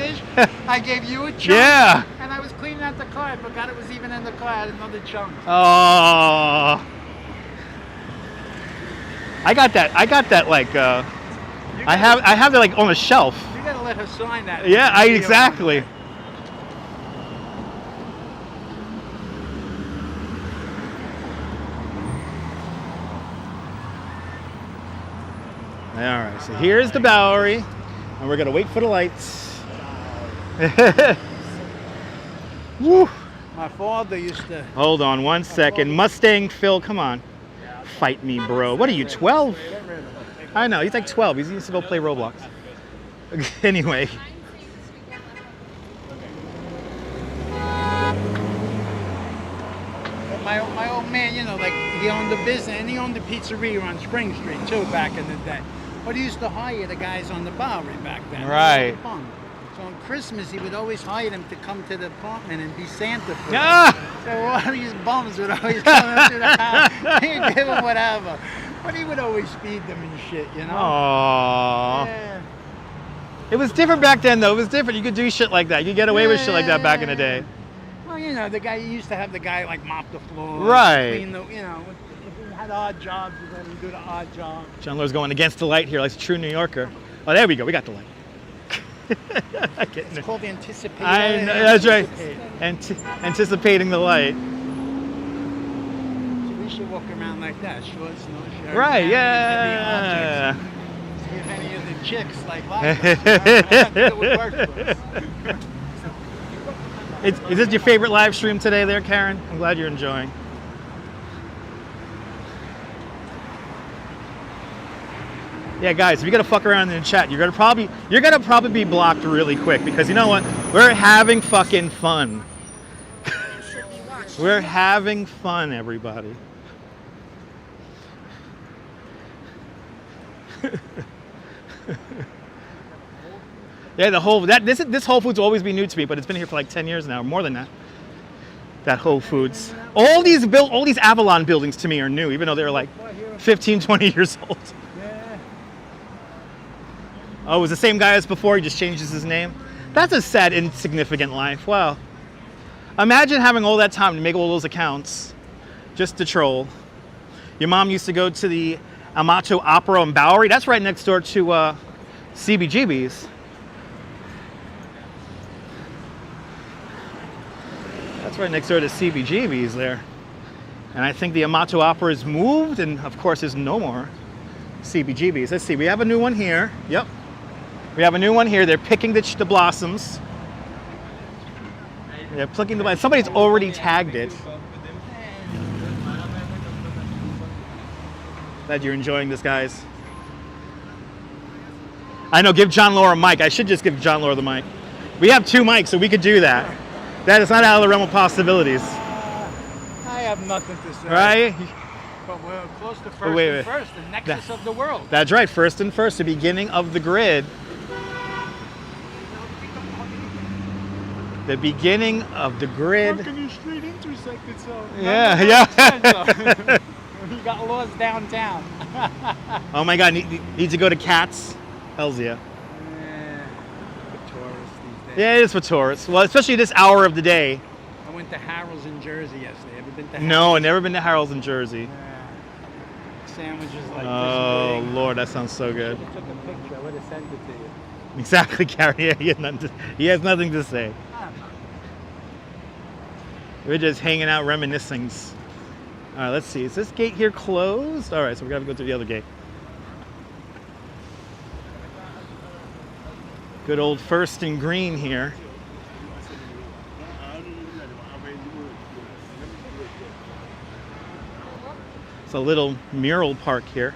I gave you a chunk. Yeah. And I was cleaning out the car. I forgot it was even in the car. I had another chunk. Oh. I got that like, I have that like on a shelf. You gotta let her sign that. Yeah, exactly. All right, so here's the Bowery, and we're gonna wait for the lights. Woo. My father used to. Hold on one second. Mustang Phil, come on. Fight me, bro. What are you, 12? I know, he's like 12. He used to go play Roblox. Anyway. My old man, you know, like he owned a business and he owned a pizzeria on Spring Street too back in the day. But he used to hire the guys on the Bowery back then. Right. So on Christmas, he would always hire him to come to the apartment and be Santa for him. Ah! So all these bums would always come into the house. He'd give him whatever. But he would always feed them and shit, you know? Aww. Yeah. It was different back then, though. It was different. You could do shit like that. You could get away with shit like that back in the day. Well, you know, the guy, you used to have the guy like mop the floor. Right. Clean the, you know, if he had odd jobs, you let him do the odd job. John Laura's going against the light here like a true New Yorker. Oh, there we go. We got the light. It's called anticipation. I know, that's right. Anticipating the light. So we should walk around like that, shorts, no shirt. Right, yeah. See if any of the chicks like it would work for us. Is this your favorite live stream today there, Karen? I'm glad you're enjoying. Yeah, guys, if you're gonna fuck around in the chat, you're gonna probably be blocked really quick because you know what? We're having fucking fun. We're having fun, everybody. Yeah, this Whole Foods will always be new to me, but it's been here for like 10 years now, or more than that. That Whole Foods. All these Avalon buildings to me are new, even though they're like 15, 20 years old. Oh, it was the same guy as before, he just changes his name? That's a sad, insignificant life. Wow. Imagine having all that time to make all those accounts just to troll. Your mom used to go to the Amato Opera in Bowery. That's right next door to CBGB's. That's right next door to CBGB's there. And I think the Amato Opera is moved, and of course there's no more CBGB's. Let's see, we have a new one here. Yep. We have a new one here. They're picking the blossoms. They're plucking the blossoms. Somebody's already tagged it. Glad you're enjoying this, guys. I know, give John Laura a mic. I should just give John Laura the mic. We have 2 mics, so we could do that. That is not out of the realm of possibilities. I have nothing to say. Right? But we're close to first first, the nexus of the world. That's right, first and first, the beginning of the grid. The beginning of the grid. How can you street intersected so? Yeah, yeah. You got lost downtown. Oh my God, need to go to Cats? Hells yeah. For tourists these days. Yeah, it is for tourists. Well, especially this hour of the day. I went to Harold's in Jersey yesterday. Ever been to Harold's? No, I've never been to Harold's in Jersey. Sandwiches like Oh this big. Lord, that sounds so good. I took a picture. I would have sent it to you. Exactly, Gary. Yeah, he has nothing to say. We're just hanging out, reminiscing. All right, let's see. Is this gate here closed? All right, so we're gonna go through the other gate. Good old First and Green here. It's a little mural park here.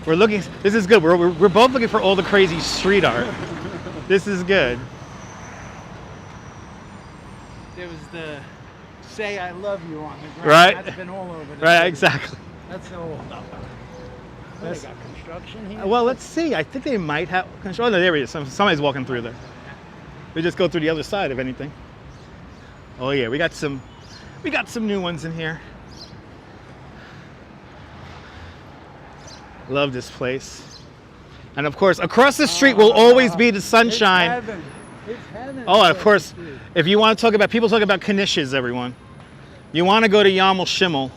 We're looking, this is good. We're both looking for all the crazy street art. This is good. There was the "Say I love you" on the ground. Right. That's been all over. Right, exactly. That's old. They got construction here. Well, let's see. I think they might have control. Oh, no, there he is. Somebody's walking through there. We just go through the other side, if anything. Oh yeah, we got some new ones in here. Love this place. And of course, across the street will always be the sunshine. It's heaven. It's heaven. Oh, of course. If you want to talk about, people talk about knishes, everyone. You want to go to Yamal Shimmel.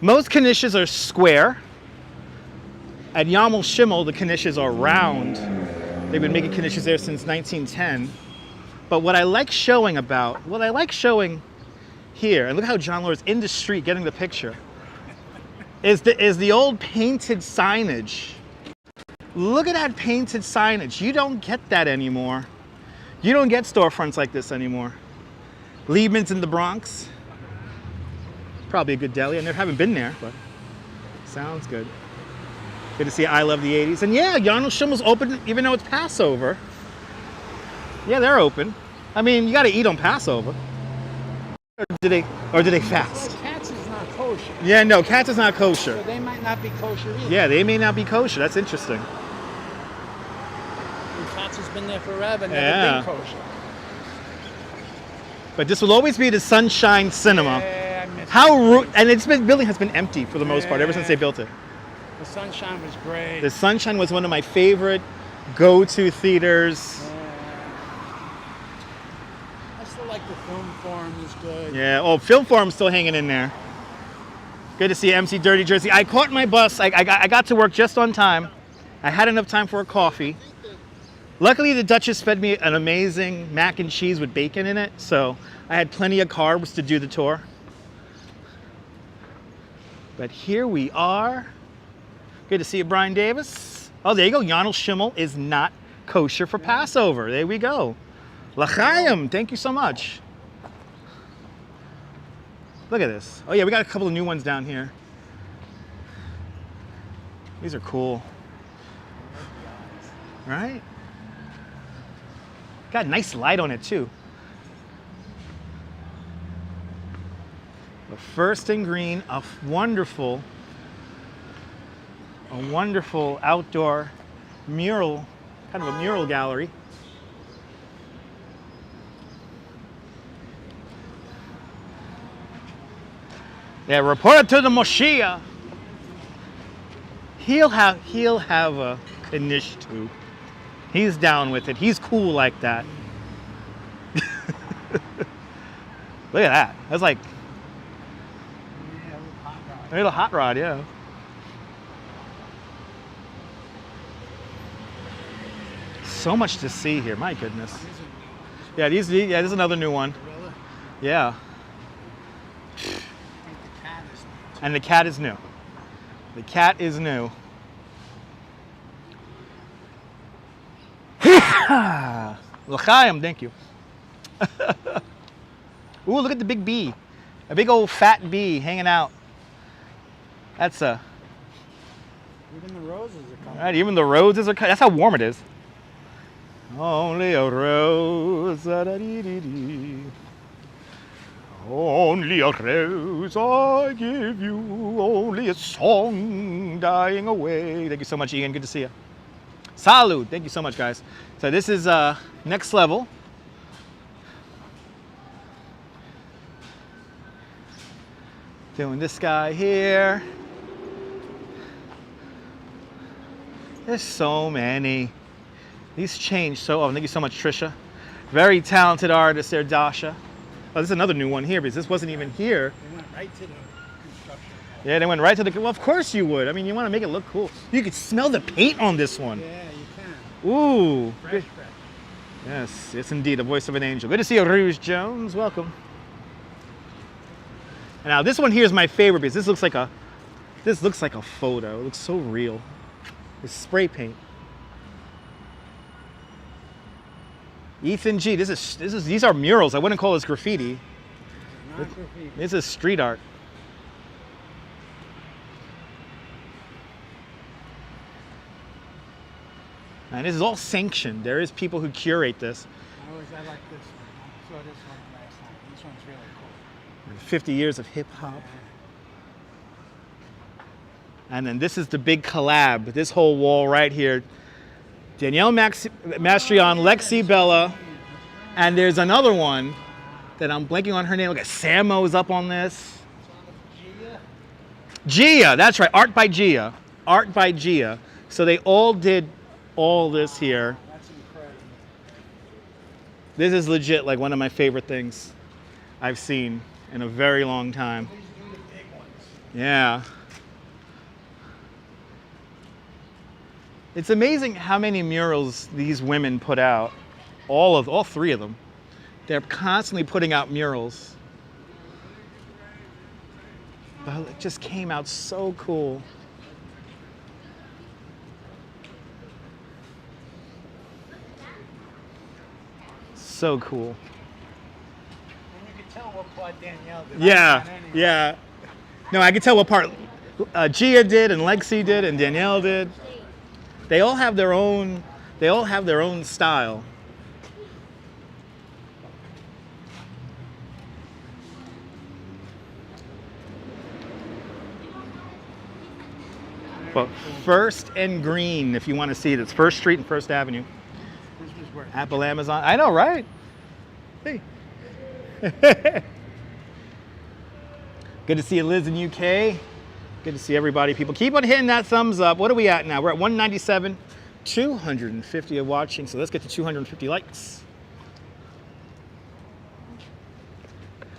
Most knishes are square. At Yamal Shimmel, the knishes are round. They've been making knishes there since 1910. But what I like showing here, and look how John Laura's in the street getting the picture, is the old painted signage. Look at that painted signage. You don't get that anymore. You don't get storefronts like this anymore. Liebman's in the Bronx. Probably a good deli. I haven't been there, but sounds good. Good to see I Love the 80s. And yeah, Yamal Shimmel's open even though it's Passover. Yeah, they're open. I mean, you got to eat on Passover. do they fast? Well, Cats is not kosher. Yeah, no, Cats is not kosher. So they might not be kosher either. Yeah, they may not be kosher. That's interesting. And Cats has been there forever, never Yeah. been kosher. But this will always be the Sunshine Cinema. Yeah, I miss And building has been empty for the most part ever since they built it. The Sunshine was great. The Sunshine was one of my favorite go-to theaters. I still like the Film Forum is good. Yeah. Oh, Film Forum's still hanging in there. Good to see MC Dirty Jersey. I caught my bus. I got to work just on time. I had enough time for a coffee. Luckily, the Duchess fed me an amazing mac and cheese with bacon in it, so I had plenty of carbs to do the tour. But here we are. Good to see you, Brian Davis. Oh, there you go. Yonel Schimmel is not kosher for Passover. There we go. L'chaim, thank you so much. Look at this. Oh yeah, we got a couple of new ones down here. These are cool. Right? Got a nice light on it too. The First and Green, a wonderful outdoor mural, kind of a mural gallery. Yeah, report to the Moshiach. He'll have a knish too. He's down with it. He's cool like that. Look at that. That's like a little hot rod, yeah. So much to see here. My goodness. Yeah, this is another new one. Yeah. And the cat is new. The cat is new. L'chaim, thank you. Ooh, look at the big bee. A big old fat bee hanging out. That's a... Even the roses are coming. Right, even the roses are coming. That's how warm it is. Only a rose. Da-da-dee-dee-dee. Only a rose I give you, only a song dying away. Thank you so much, Ian. Good to see you. Salud. Thank you so much, guys. So this is next level. Doing this guy here. There's so many. These change so often. Thank you so much, Trisha. Very talented artist there, Dasha. Oh, this is another new one here because this wasn't even here. They went right to the construction. Yeah, they went right to the... Well, of course you would. I mean, you want to make it look cool. You could smell the paint on this one. Yeah, you can. Ooh. Fresh. Yes, yes indeed, the voice of an angel. Good to see you, Rouge Jones. Welcome. And now this one here is my favorite because this looks like a photo. It looks so real. It's spray paint. Ethan G, these are murals. I wouldn't call this graffiti. Not graffiti. This is street art. And this is all sanctioned. There is people who curate this. I like this one. I saw this one last night. This one's really cool. 50 years of hip hop. And then this is the big collab. This whole wall right here. Danielle Mastrion, Lexi Bella, and there's another one that I'm blanking on her name. Look at Samo's up on this. Gia, that's right. Art by Gia. Art by Gia. So they all did all this here. That's incredible. This is legit like one of my favorite things I've seen in a very long time. These do the big ones. Yeah. It's amazing how many murals these women put out. All three of them. They're constantly putting out murals. But it just came out so cool. So cool. And you can tell what part Danielle did. Yeah, yeah. No, I can tell what part Gia did and Lexi did and Danielle did. They all have their own style. But First and Green, if you want to see it, it's First Street and First Avenue. This was worth it. Apple, Amazon. I know, right? Hey. Good to see you, Liz in UK. Good to see everybody. People, keep on hitting that thumbs up. What are we at now? We're at 197. 250 are watching, so let's get to 250 likes.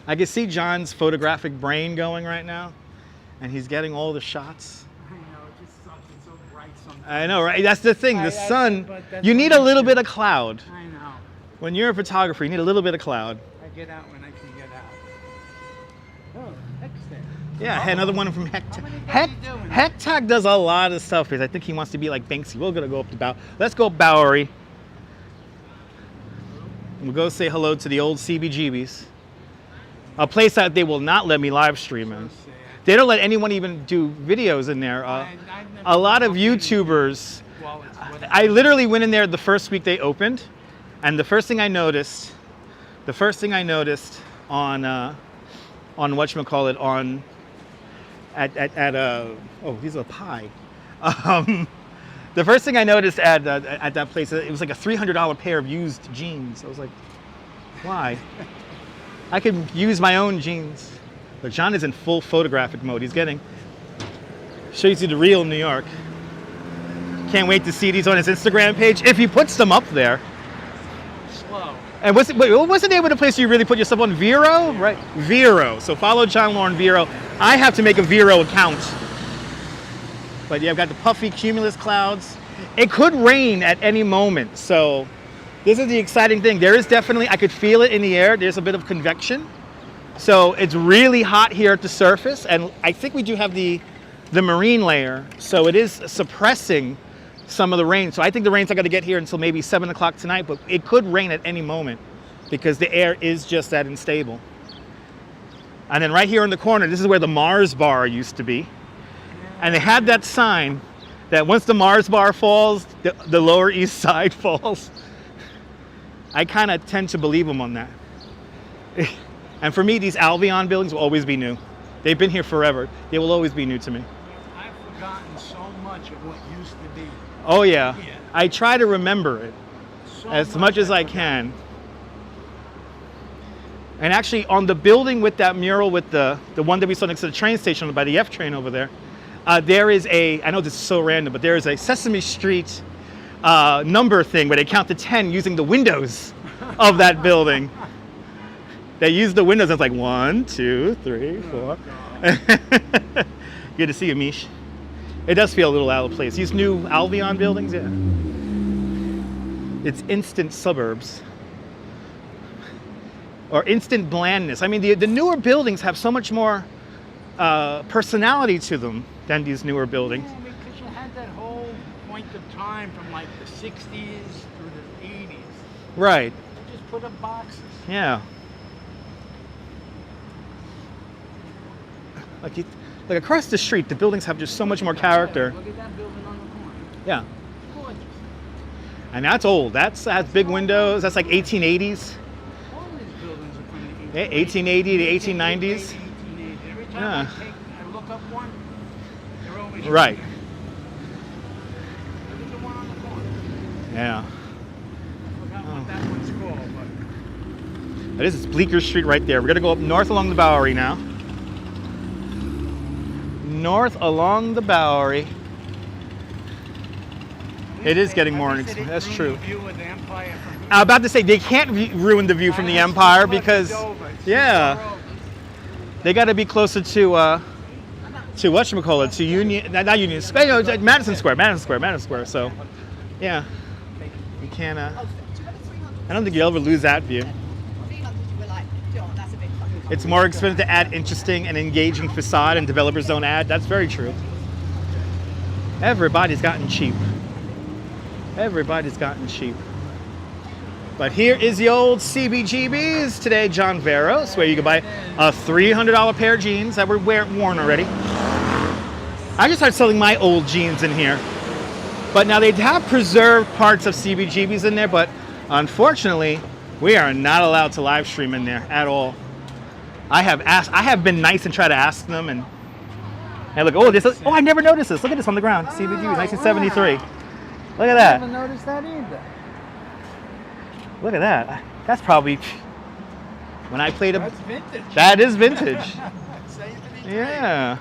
I can see John's photographic brain going right now, and he's getting all the shots. I know, it just sucks. It's so bright sometimes. I know, right? That's the thing. The sun, you need a little bit of cloud. I know. When you're a photographer, you need a little bit of cloud. I get out when I can get out. Oh, heck's there. Yeah, another one from Hectag. How many guys are you doing? Hectag does a lot of stuff because I think he wants to be like Banksy. We're gonna go up to Bowery. Let's go Bowery. We'll go say hello to the old CBGBs. A place that they will not let me live stream in. So sad. They don't let anyone even do videos in there. I've never A lot of looked in YouTubers. wallets, whatever. I literally went in there the first week they opened, and the first thing I noticed on whatchamacallit, on oh, these are pie. The first thing I noticed at that place, it was like a $300 pair of used jeans. I was like, why? I could use my own jeans. But John is in full photographic mode. He's getting, shows you the real New York. Can't wait to see these on his Instagram page if he puts them up there. Slow. And what's the name of the place you really put yourself on? Vero, right? Vero. So follow John Lauren Vero. I have to make a Vero account. But yeah, I've got the puffy cumulus clouds. It could rain at any moment. So this is the exciting thing. There is definitely, I could feel it in the air. There's a bit of convection. So it's really hot here at the surface. And I think we do have the marine layer. So it is suppressing some of the rain. So I think the rain's not going to get here until maybe 7 o'clock tonight, but it could rain at any moment because the air is just that unstable. And then right here in the corner, this is where the Mars bar used to be. And they had that sign that once the Mars bar falls, the Lower East Side falls. I kind of tend to believe them on that. And for me, these Albion buildings will always be new. They've been here forever. They will always be new to me. I've forgotten so much of what used to be. Oh yeah. Yeah. I try to remember it So as much as I can. And actually on the building with that mural with the one that we saw next to the train station by the F train over there, there is I know this is so random, but there is a Sesame Street number thing where they count to 10 using the windows of that building. They use the windows and it's like 1, 2, 3, 4. Good to see you, Mish. It does feel a little out of place. These new Albion buildings, yeah. It's instant suburbs. Or instant blandness. I mean, the newer buildings have so much more personality to them than these newer buildings. Yeah, because you had that whole point of time from like the 60s through the 80s. Right. You just put up boxes. Yeah. Like across the street, the buildings have just so much more character. Look at that building on the corner. Yeah. Gorgeous. And that's old. That's has big windows. That's like 1880s. All of these buildings are from the Yeah, 1880 to 1890s. 1880. Every time Yeah. I look up one, they're always Right. bigger. Look at the one on the corner. Yeah. I forgot what that one's called, but This is Bleecker Street right there. We're gonna go up north along the Bowery now. North along the Bowery. It is getting more inexpensive. That's true. I'm about to say they can't ruin the view from the Empire because, yeah, they got to be closer to whatchamacallit, to Union, not Union Square, no, it's Madison Square. So, yeah, you can't. I don't think you'll ever lose that view. It's more expensive to add interesting and engaging facade, and developers don't add. That's very true. Everybody's gotten cheap. Everybody's gotten cheap. But here is the old CBGBs today, John Veros, where you can buy a $300 pair of jeans that were worn already. I just started selling my old jeans in here. But now they have preserved parts of CBGBs in there, but unfortunately, we are not allowed to live stream in there at all. I have been nice and try to ask them, and And look, oh, this is, oh, I never noticed this. Look at this on the ground. CBGB, 1973. Wow. Look at I that. never noticed that either. Look at that. That's probably when I played a. That's vintage. That is vintage. 73. Yeah.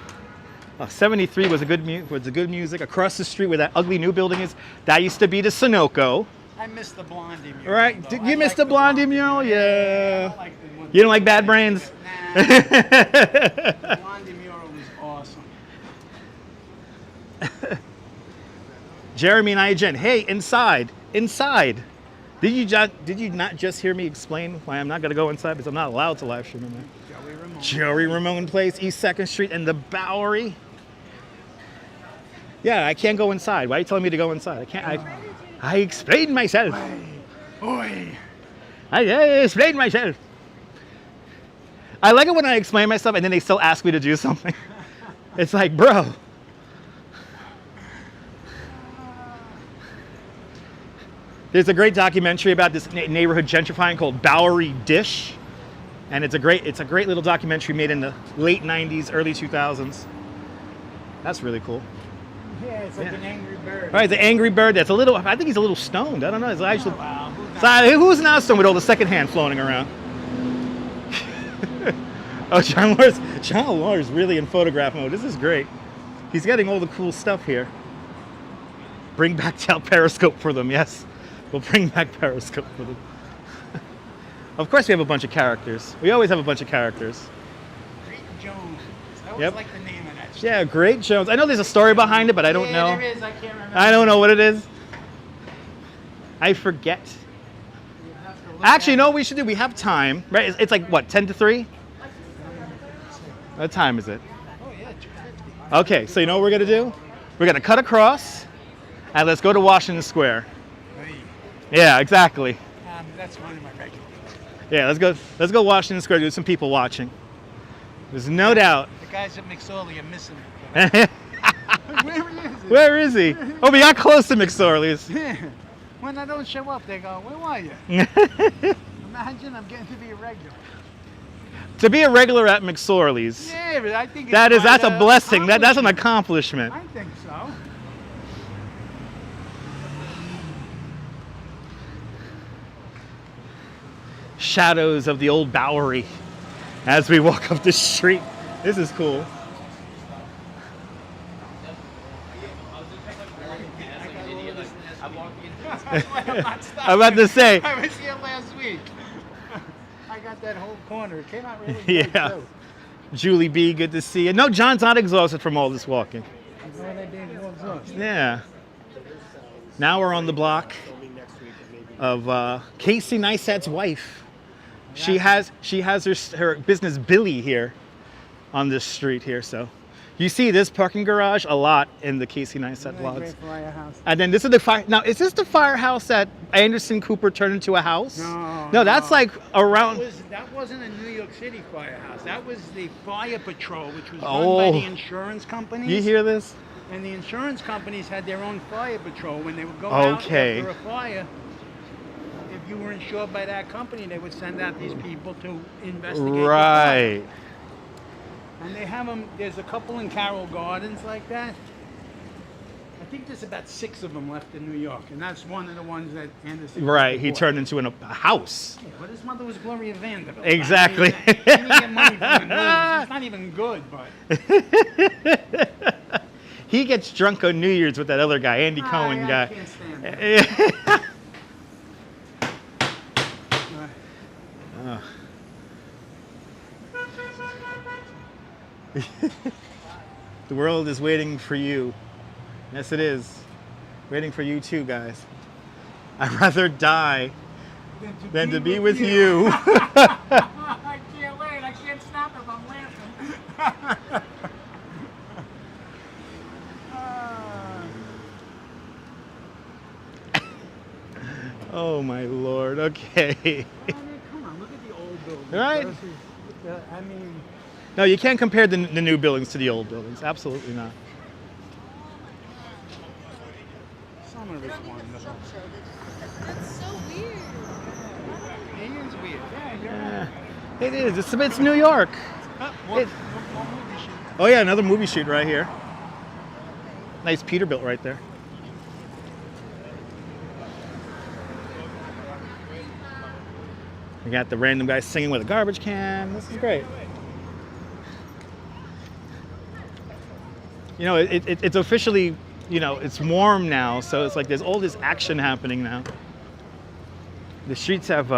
Oh, 73 was a good music. Across the street where that ugly new building is, that used to be the Sunoco. I miss the Blondie mural. Right? Though. Did you miss the Blondie mural? Yeah. I don't like the one. You don't like Bad Brains? Nah. The Blondie mural was awesome. Jeremy and I, Jen. Hey, inside. Did you not just hear me explain why I'm not going to go inside because I'm not allowed to live stream in there? Joey Ramone Place, East 2nd Street, and the Bowery. Yeah, I can't go inside. Why are you telling me to go inside? I can't. I explained myself. Oi. I explained myself. I like it when I explain myself and then they still ask me to do something. It's like, bro. There's a great documentary about this neighborhood gentrifying called Bowery Dish. And it's a great little documentary made in the late 90s, early 2000s. That's really cool. Yeah, it's like an angry bird. Right, it's an angry bird that's a little, I think he's a little stoned. I don't know. It's actually, wow. who's not stoned with all the secondhand floating around? Oh, John Lawyer's really in photograph mode. This is great. He's getting all the cool stuff here. Bring back Periscope for them, yes. We'll bring back Periscope for them. Of course we have a bunch of characters. We always have a bunch of characters. Great Jones. I always Yep. like the name of that shit. Yeah, Great Jones. I know there's a story behind it, but I don't know. There is. I can't remember. I don't know what it is. I forget. You have to look Actually, you at know what we should do? We have time, right? It's like, what, 10 to 3? What time is it? Oh, yeah, 250. Okay, so you know what we're going to do? We're going to cut across, and let's go to Washington Square. Hey, Yeah, exactly. that's one of my regulars. Yeah, let's go Washington Square, do some people watching. There's no doubt. The guys at McSorley are missing it. Where is it? Where is he? Oh, we got close to McSorley's. When I don't show up, they go, where are you? Imagine I'm getting to be a regular. To be a regular at McSorley's, Yeah, but I think that's a blessing. That's an accomplishment. I think so. Shadows of the old Bowery as we walk up the street. This is cool. I'm about to say. I was here last week. I got that whole corner. It came out really good. Yeah. Too. Julie B, good to see you. No, John's not exhausted from all this walking. Yeah. Now we're on the block of Casey Neistat's wife. She has her business Billy here on this street here. So you see this parking garage a lot in the Casey Neistat vlogs. And then this is the fire. Now, is this the firehouse that Anderson Cooper turned into a house? No, that's like around. That wasn't a New York City firehouse. That was the fire patrol, which was run Oh. by the insurance companies. You hear this? And the insurance companies had their own fire patrol. When they would go out after a fire, if you were insured by that company, they would send out these people to investigate. Right. And they have them, there's a couple in Carroll Gardens like that. I think there's about 6 of them left in New York, and that's one of the ones that Anderson. Right, he bought. turned into a house. Yeah, but his mother was Gloria Vanderbilt. Exactly. I mean, he didn't get money from the news. It's not even good, but. He gets drunk on New Year's with that other guy, Andy Cohen guy. I can't stand that. The world is waiting for you. Yes, it is. Waiting for you too, guys. I'd rather die than to be with you. I can't wait. I can't stop if I'm laughing. Oh my Lord. Okay. I mean, come on, look at the old buildings. Right. Versus I mean, No, you can't compare the new buildings to the old buildings. Absolutely not. some of it's wonderful. That's so weird. It is weird. Yeah, you're right. It is. It's New York. One movie should Oh yeah, another movie shoot right here. Nice Peterbilt right there. We got the random guy singing with a garbage can. This is great. You know, it's officially, you know, it's warm now, so it's like there's all this action happening now. The streets have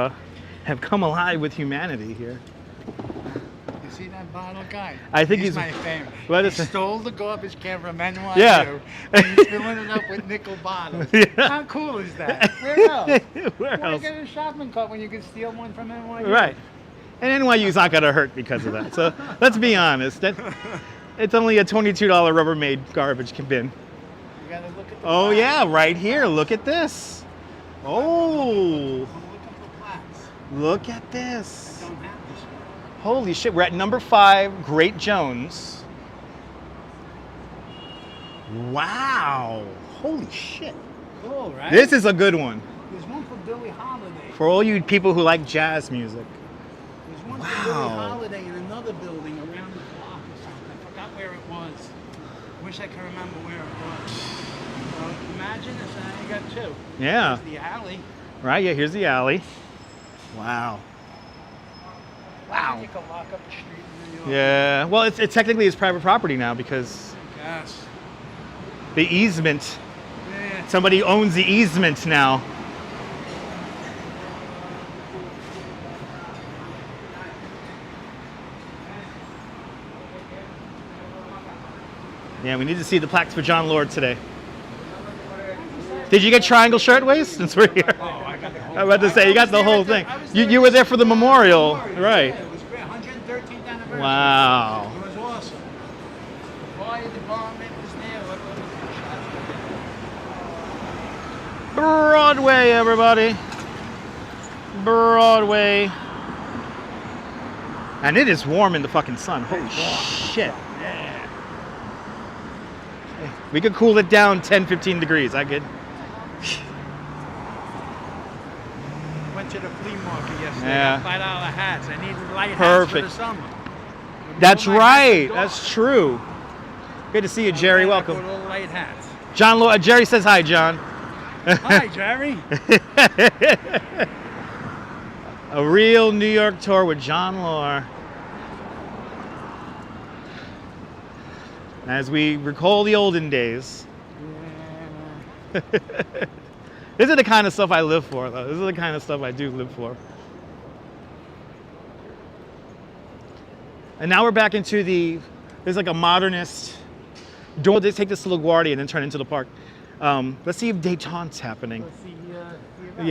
come alive with humanity here. You see that bottle guy? I think he's my favorite. What He is it? stole the garbage can from NYC. Yeah. And he's filling it up with nickel bottles. Yeah. How cool is that? Where else? Where Why else? get a shopping cart when you can steal one from NYC? Right. And NYU's not gonna hurt because of that. So let's be honest. It's only a $22 Rubbermaid garbage bin. You gotta look at the Oh plaques. yeah, right here. Look at this. Oh, I'm looking for plaques. look at this. I don't have this one. Holy shit, we're at number 5, Great Jones. Wow. Holy shit. Cool, right? This is a good one. There's one for Billie Holiday. For all you people who like jazz music. There's one for Wow. Billie Holiday in another building around the block or something. I forgot where it was. Wish I could remember where it was. So imagine this, and you got 2. Yeah. There's the alley. Right, yeah, here's the alley. Wow. Wow. You can lock up the street in New York. Yeah, well, it's technically it's private property now because Yes. the easement, Yeah. somebody owns the easement now. Yeah, we need to see the plaques for John Lord today. Did you get Triangle Shirtwaist since we're here? Oh, I got the whole I'm about to say, you got the whole thing. You were there for the memorial, right? Yeah, it was great. 113th anniversary. Wow. It was awesome. The fire department was there. Broadway, everybody. Broadway. And it is warm in the fucking sun. Holy shit. Yeah. We could cool it down 10, 15 degrees. I could. Went to the flea market yesterday. Yeah. Got $5 hats. I needed light hats Perfect. for the summer. That's All my hats right. are That's true. Good to see you, Jerry. I Welcome. put all light hats. John Lord. Jerry says hi, John. Hi, Jerry. A real New York tour with John Lord. As we recall the olden days. This is the kind of stuff I live for, though. This is the kind of stuff I do live for. And now we're back into there's like a modernist. Don't they take this to LaGuardia and then turn it into the park? Let's see if Détente's happening. Let's see,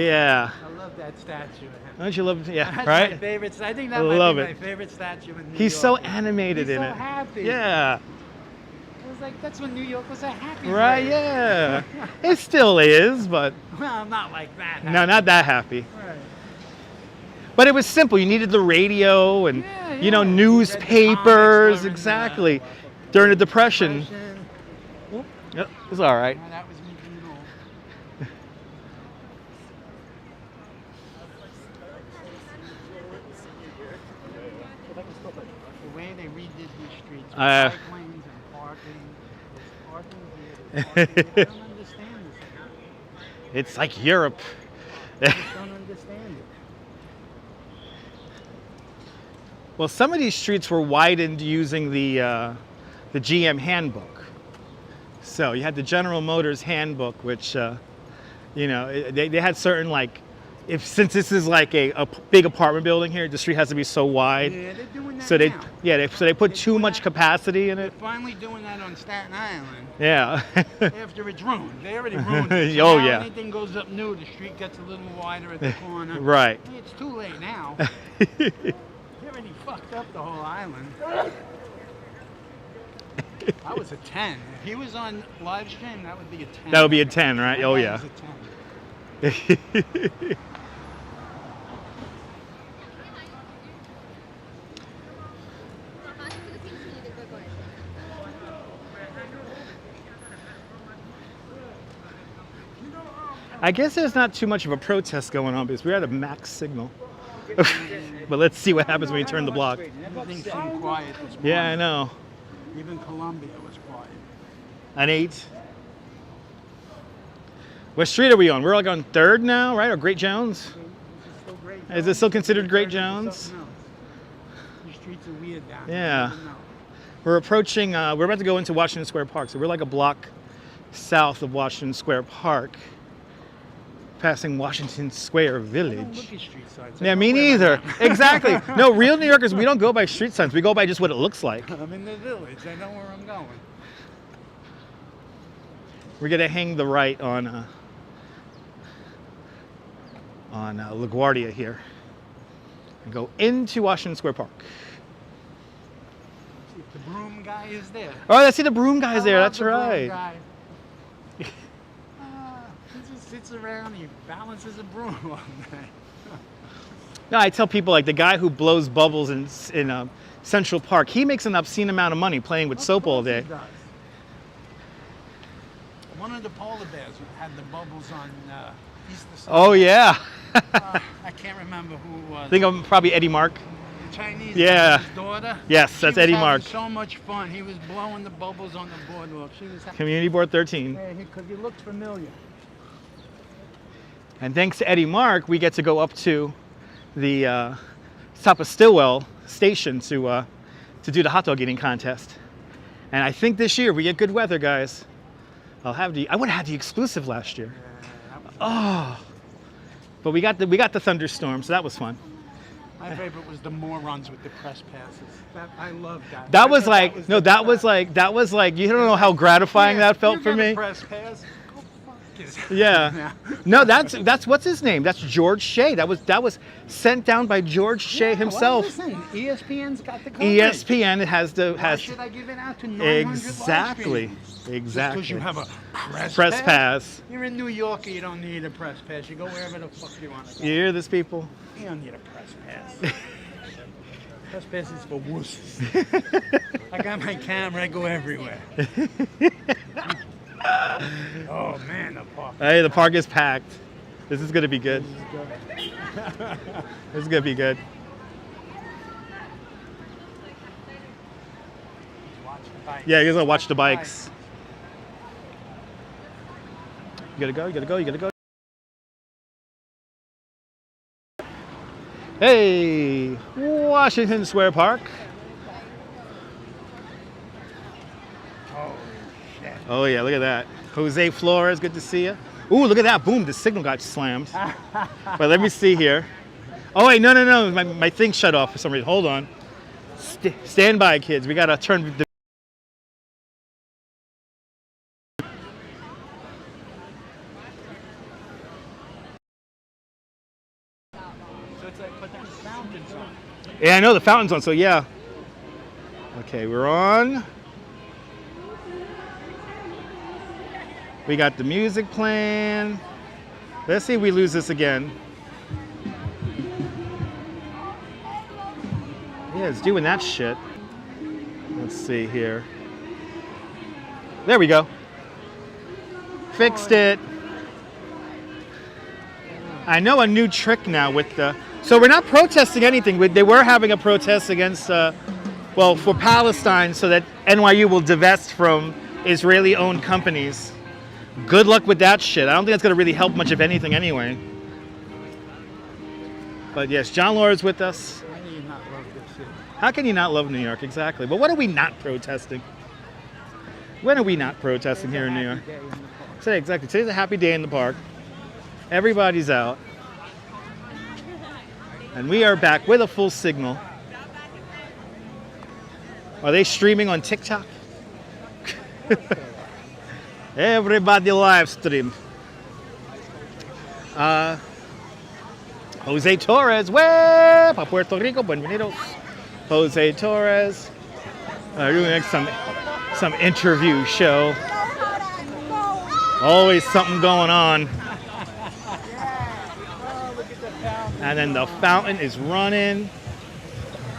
Yeah. I love that statue. Don't you love it? Yeah, That's right? my favorite. I think that Love might be it. my favorite statue in New He's York. so animated He's in so it. happy. Yeah. It was like, that's when New York was a happy Right, place. yeah. It still is, but Well, I'm not like that. no, not that happy. Right. But it was simple. You needed the radio and, Yeah, you know, yeah. newspapers. Comics, Exactly. During the Depression. Depression. Oop. Yep, it's all right. Oh, that was me being old. The way they redid these streets, with bike lanes and parking here, I don't understand this anymore. It's like Europe. I just don't understand it. Well, some of these streets were widened using the GM handbook. So you had the General Motors handbook, which, you know, they had certain, like, since this is like a big apartment building here, the street has to be so wide. Yeah, they're doing that So they, now. yeah, so they put They're too doing much that. capacity in They're it. finally doing that on Staten Island Yeah. after it's ruined. They already ruined it. Oh, now yeah. Anything goes up new, the street gets a little wider at the corner. Right. Hey, it's too late now. They already fucked up the whole island. That was a 10. If he was on live stream, that would be a 10. That would be a 10, right? Oh, That yeah. was a 10. I guess there's not too much of a protest going on because we're at a max signal. But let's see what happens when we turn the block. Everything seemed quiet this morning. Yeah, I know. Even Columbia was quiet. An 8. What street are we on? We're like on 3rd now, right? Or Great Jones? Still Great Is it still considered Great Jones? Jones? These streets are weird down Yeah. here. We're approaching, we're about to go into Washington Square Park. So we're like a block south of Washington Square Park, passing Washington Square I don't Village. look at street signs. Yeah, me neither. Exactly. No, real New Yorkers, we don't go by street signs. We go by just what it looks like. I'm in the village. I know where I'm going. We're gonna hang the right on LaGuardia here and go into Washington Square Park. See, the broom guy is there. Oh, I see the broom guys there. I love That's the broom right. guy. He just sits around. He balances a broom all day. No, I tell people like the guy who blows bubbles in Central Park. He makes an obscene amount of money playing with soap all day. He does. One of the polar bears had the bubbles on Easter Sunday. Oh yeah. I can't remember who it was. I think I'm probably Eddie Mark. The Chinese Yeah. his daughter. Yes, She that's was Eddie having Mark. So much fun. He was blowing the bubbles on the boardwalk. She was having, Community Board 13. because he looked familiar. And thanks to Eddie Mark, we get to go up to the top of Stillwell Station to do the hot dog eating contest. And I think this year we get good weather, guys. I would have had the exclusive last year. Oh, but we got the thunderstorm, so that was fun. My favorite was the morons with the press passes. I loved that. That I was thought like that was like you don't know how gratifying that felt for me. Press pass. Go fuck yourself. Yeah. No, that's what's his name? That's George Shea. That was sent down by George Shea himself. What was I saying? ESPN's got the coverage. ESPN has Why should I give it out to 900 exactly. Just because you have a Press pass. You're in New York, you don't need a press pass. You go wherever the fuck you want to go. You hear this, people? You don't need a press pass. Press pass is for wusses. I got my camera, I go everywhere. Oh man, the park. Hey, the park is packed. This is gonna be good. This is gonna be good. Yeah, you're gonna watch the bikes. You gotta go, you gotta go, you gotta go. Hey, Washington Square Park. Oh shit. Oh yeah, look at that. Jose Flores, good to see you. Ooh, look at that. Boom, the signal got slammed. But let me see here. Oh wait, no. My thing shut off for some reason. Hold on. Stand by, kids. We gotta turn the So it's like, but there's fountains on. Yeah, I know the fountain's on, so yeah. Okay, we're on. We got the music playing. Let's see if we lose this again. Yeah, it's doing that shit. Let's see here. There we go. Fixed it. I know a new trick now with the... So we're not protesting anything. They were having a protest against, well, for Palestine so that NYU will divest from Israeli-owned companies. Good luck with that shit. I don't think that's going to really help much of anything anyway. But yes, John Laura's with us. How do you not love this city? How can you not love New York? Exactly. But what are we not protesting? When are we not protesting here in New York? Today, exactly. Today's a happy day in the park. Everybody's out. And we are back with a full signal. Are they streaming on TikTok? Everybody live stream. Jose Torres, pa Puerto Rico, bienvenidos. Jose Torres, doing like some interview show. Always something going on. And then the fountain is running.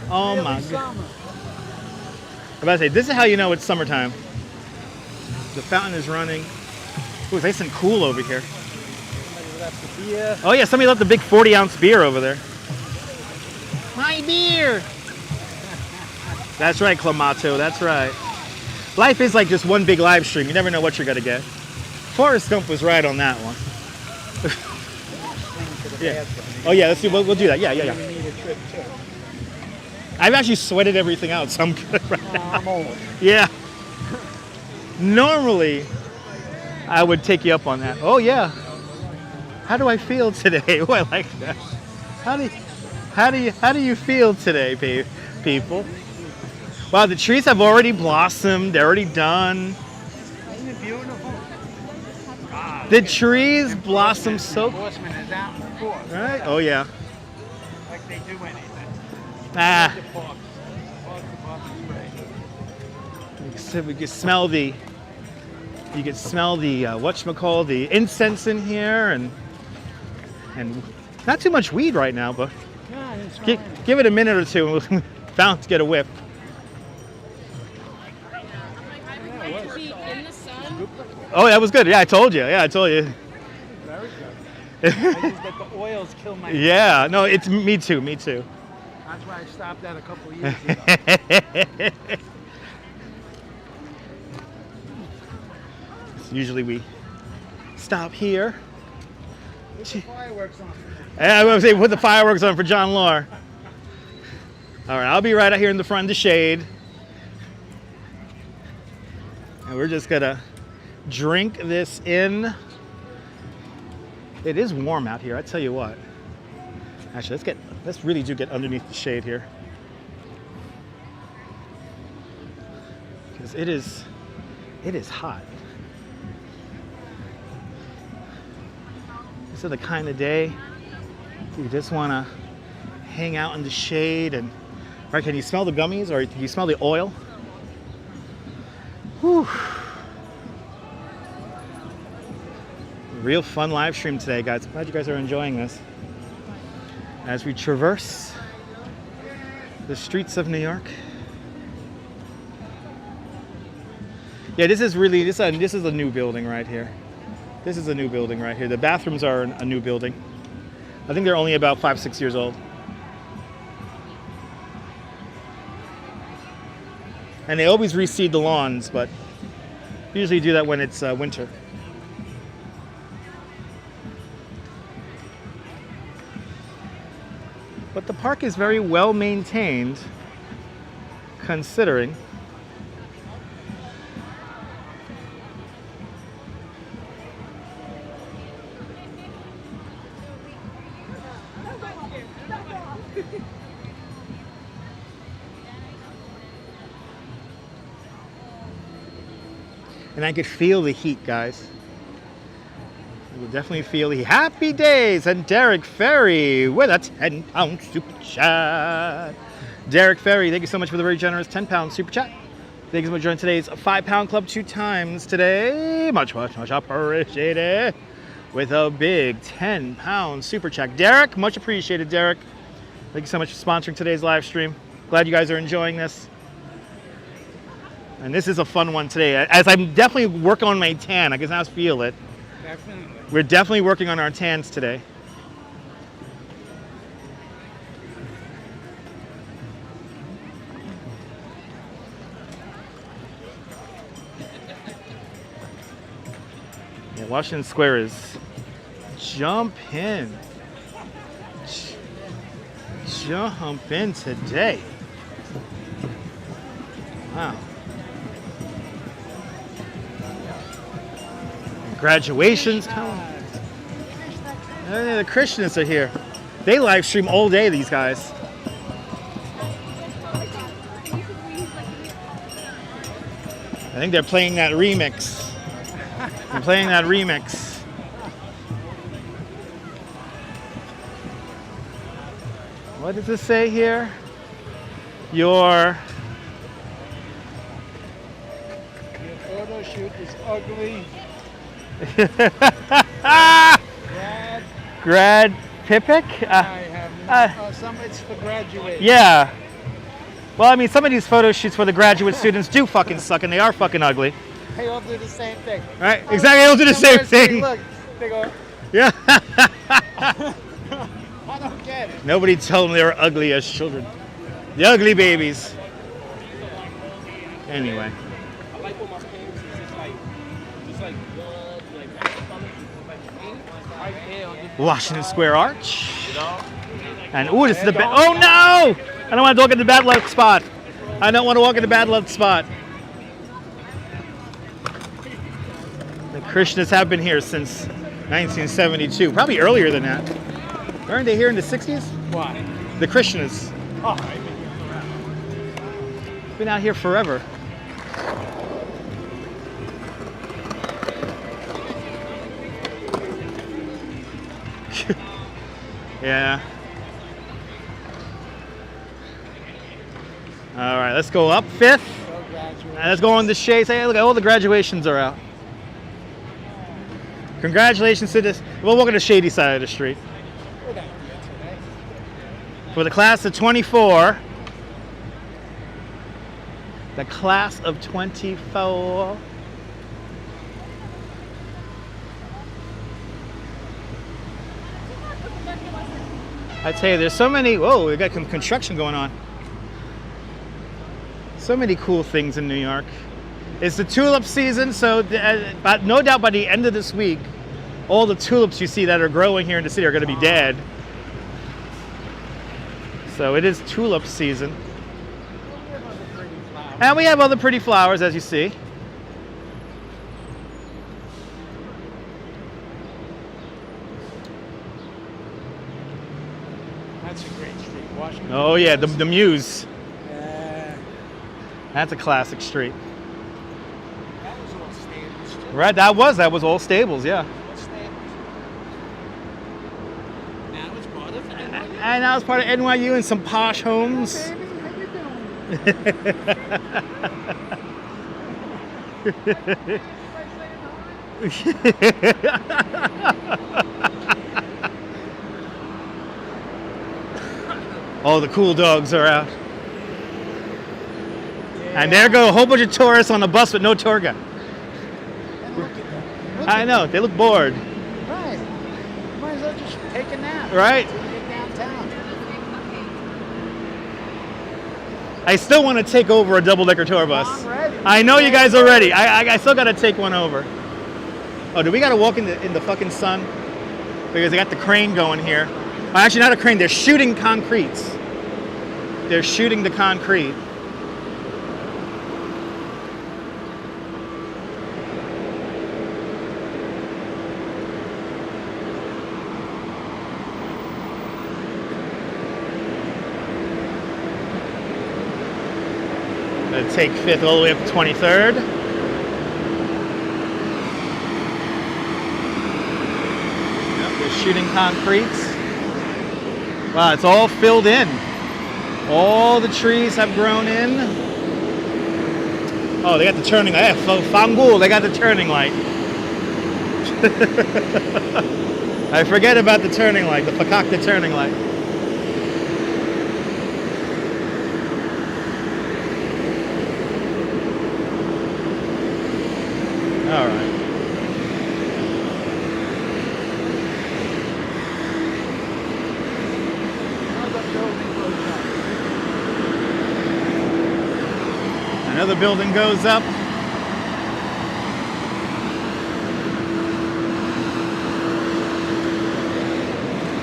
Oh my god. I'm about to say, this is how you know it's summertime. The fountain is running. Ooh, it's nice and cool over here. Oh yeah, somebody left the big 40-ounce beer over there. My beer! That's right, Clamato, that's right. Life is like just one big live stream. You never know what you're gonna get. Forrest Gump was right on that one. Yeah. Oh yeah, let's do. We'll do that. Yeah. We need a trip too. I've actually sweated everything out, so I'm good right now. I'm old. Yeah. Normally, I would take you up on that. Oh yeah. How do I feel today? Oh, I like that. How do you feel today, people? Wow, the trees have already blossomed. They're already done. Isn't it beautiful? The trees blossom so. Enforcement is out in force. Right? Oh yeah. Like they do anything. Ah. The park department's great. We can smell the. You can smell the whatchamacallit, the incense in here, and not too much weed right now, but Yeah, it's give it a minute or two, and we'll bound to get a whiff. Like to be in the sun. Oh, that was good. Yeah, I told you. Yeah, I told you. very good. I just let the oils kill my. Yeah, no, it's me too. Me too. That's why I stopped that a couple of years ago. Usually we stop here. Put the fireworks on. And I was saying, put the fireworks on for John Lahr. All right, I'll be right out here in the front of the shade. And we're just gonna drink this in. It is warm out here, I tell you what. Actually, let's really do get underneath the shade here. Because it is hot. This is the kind of day you just want to hang out in the shade. And right, can you smell the gummies, or can you smell the oil? Whew. Real fun live stream today, guys. Glad you guys are enjoying this as we traverse the streets of New York. Yeah, this is a new building right here. This is a new building right here. The bathrooms are a new building. I think they're only about 5-6 years old. And they always reseed the lawns, but usually do that when it's winter. But the park is very well maintained, considering. And I could feel the heat, guys. You will definitely feel the happy days. And Derek Ferry with a 10-pound super chat. Derek Ferry, thank you so much for the very generous 10-pound super chat. Thank you so much for joining today's 5-pound club 2 times today. Much appreciated. With a big 10-pound super chat. Derek, much appreciated, Derek. Thank you so much for sponsoring today's live stream. Glad you guys are enjoying this. And this is a fun one today. As I'm definitely working on my tan, I can now feel it. Definitely. We're definitely working on our tans today. Yeah, Washington Square is jumping today. Wow. Graduations coming. The Christians are here. They live stream all day, these guys. I think they're playing that remix. They're playing that remix. What does it say here? Your photo shoot is ugly. Grad Pipic? I have some. It's for graduates. Yeah. Well, I mean, some of these photo shoots for the graduate students do fucking suck, and they are fucking ugly. They all do the same thing. Right? Exactly, they all do the same thing. Look, they go. Yeah. I don't get it. Nobody told them they were ugly as children. The ugly babies. Anyway. Washington Square Arch. And ooh, this is the bad. Oh no! I don't want to walk in the bad luck spot. I don't want to walk in the bad luck spot. The Krishnas have been here since 1972, probably earlier than that. Weren't they here in the 60s? Why? The Krishnas. Oh, Been out here forever. Yeah. All right, let's go up 5th. And let's go on the shades. Hey, look, all the graduations are out. Congratulations to this. We'll walk on the shady side of the street. For the class of 24. The class of 24. I tell you, there's so many. Whoa, we got some construction going on. So many cool things in New York. It's the tulip season, so but no doubt by the end of this week, all the tulips you see that are growing here in the city are going to be dead. So it is tulip season. And we have other pretty flowers, as you see. that's a great street, Washington. Oh yeah, the Muse. Yeah. That's a classic street. That was all Stables too. Right, that was all Stables, yeah. What Stables? Now it's part of NYC. And that was part of NYU and some posh homes. Baby, how you Oh, the cool dogs are out. And there go a whole bunch of tourists on a bus with no tour guide. And look at them. Look I at know, they look bored. them. Right. Might as well just take a nap. Right? Till you get downtown. I still want to take over a double-decker tour bus. I'm ready. I know you guys are ready. I still got to take one over. Oh, do we got to walk in the fucking sun? Because they got the crane going here. Well, actually, not a crane. They're shooting concretes. They're shooting the concrete. Gonna take 5th all the way up to 23rd. Yep, they're shooting concretes. Wow, it's all filled in. All the trees have grown in. Oh, they got the turning light. Fangul, they got the turning light. I forget about the turning light, the Fakakta turning light. All right. Another building goes up.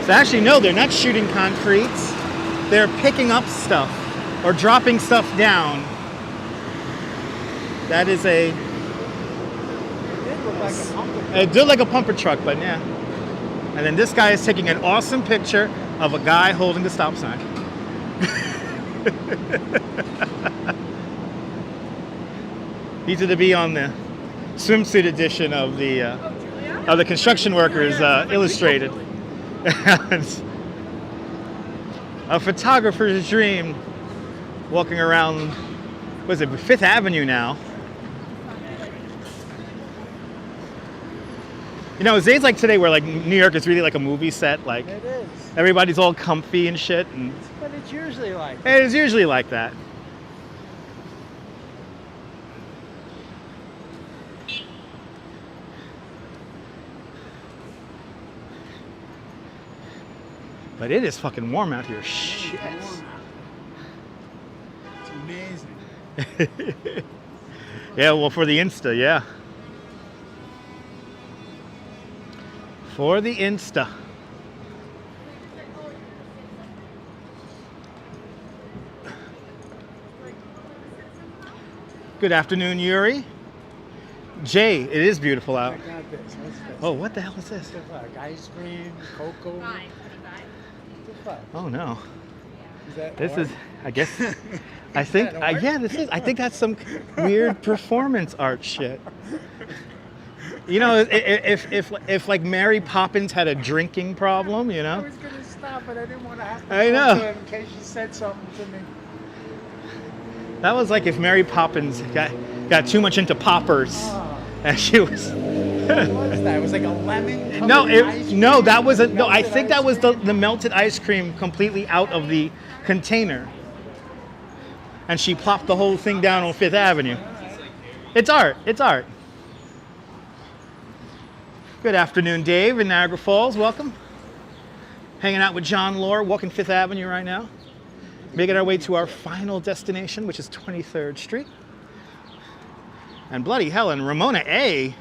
So actually, no, they're not shooting concretes. They're picking up stuff or dropping stuff down. That is a... It did like a pumper truck, but yeah. And then this guy is taking an awesome picture of a guy holding the stop sign. These are to be on the swimsuit edition of the Construction Workers Illustrated. A photographer's dream, walking around, what is it, 5th Avenue now. You know, it's days like today where like New York is really like a movie set, like It is. everybody's all comfy and shit, and But it's usually like it is usually like that. But it is fucking warm out here. Shit. It's amazing. Yeah, well, for the Insta, yeah. For the Insta. Good afternoon, Yuri. Jay, it is beautiful out. Check out this. What's this? Oh, what the hell is this? What the fuck? Ice cream, cocoa. $5.25. What the fuck? Oh no. Is that This art? is, I guess, I think, that art? yeah, this is, I think that's some weird performance art shit. You know, if like Mary Poppins had a drinking problem, you I know? was gonna stop, but I didn't want to have to I talk know. to him in case you said something to me. That was like if Mary Poppins got too much into poppers, and she was. What was that? It was like a lemon. No, ice cream? no, that was a no. I Melted think that ice was cream? the melted ice cream completely out of the container, and she plopped the whole thing down on Fifth Avenue. It's art. It's art. Good afternoon, Dave in Niagara Falls. Welcome. Hanging out with John Lore, walking Fifth Avenue right now. Making our way to our final destination, which is 23rd Street. And bloody hell, and Ramona A.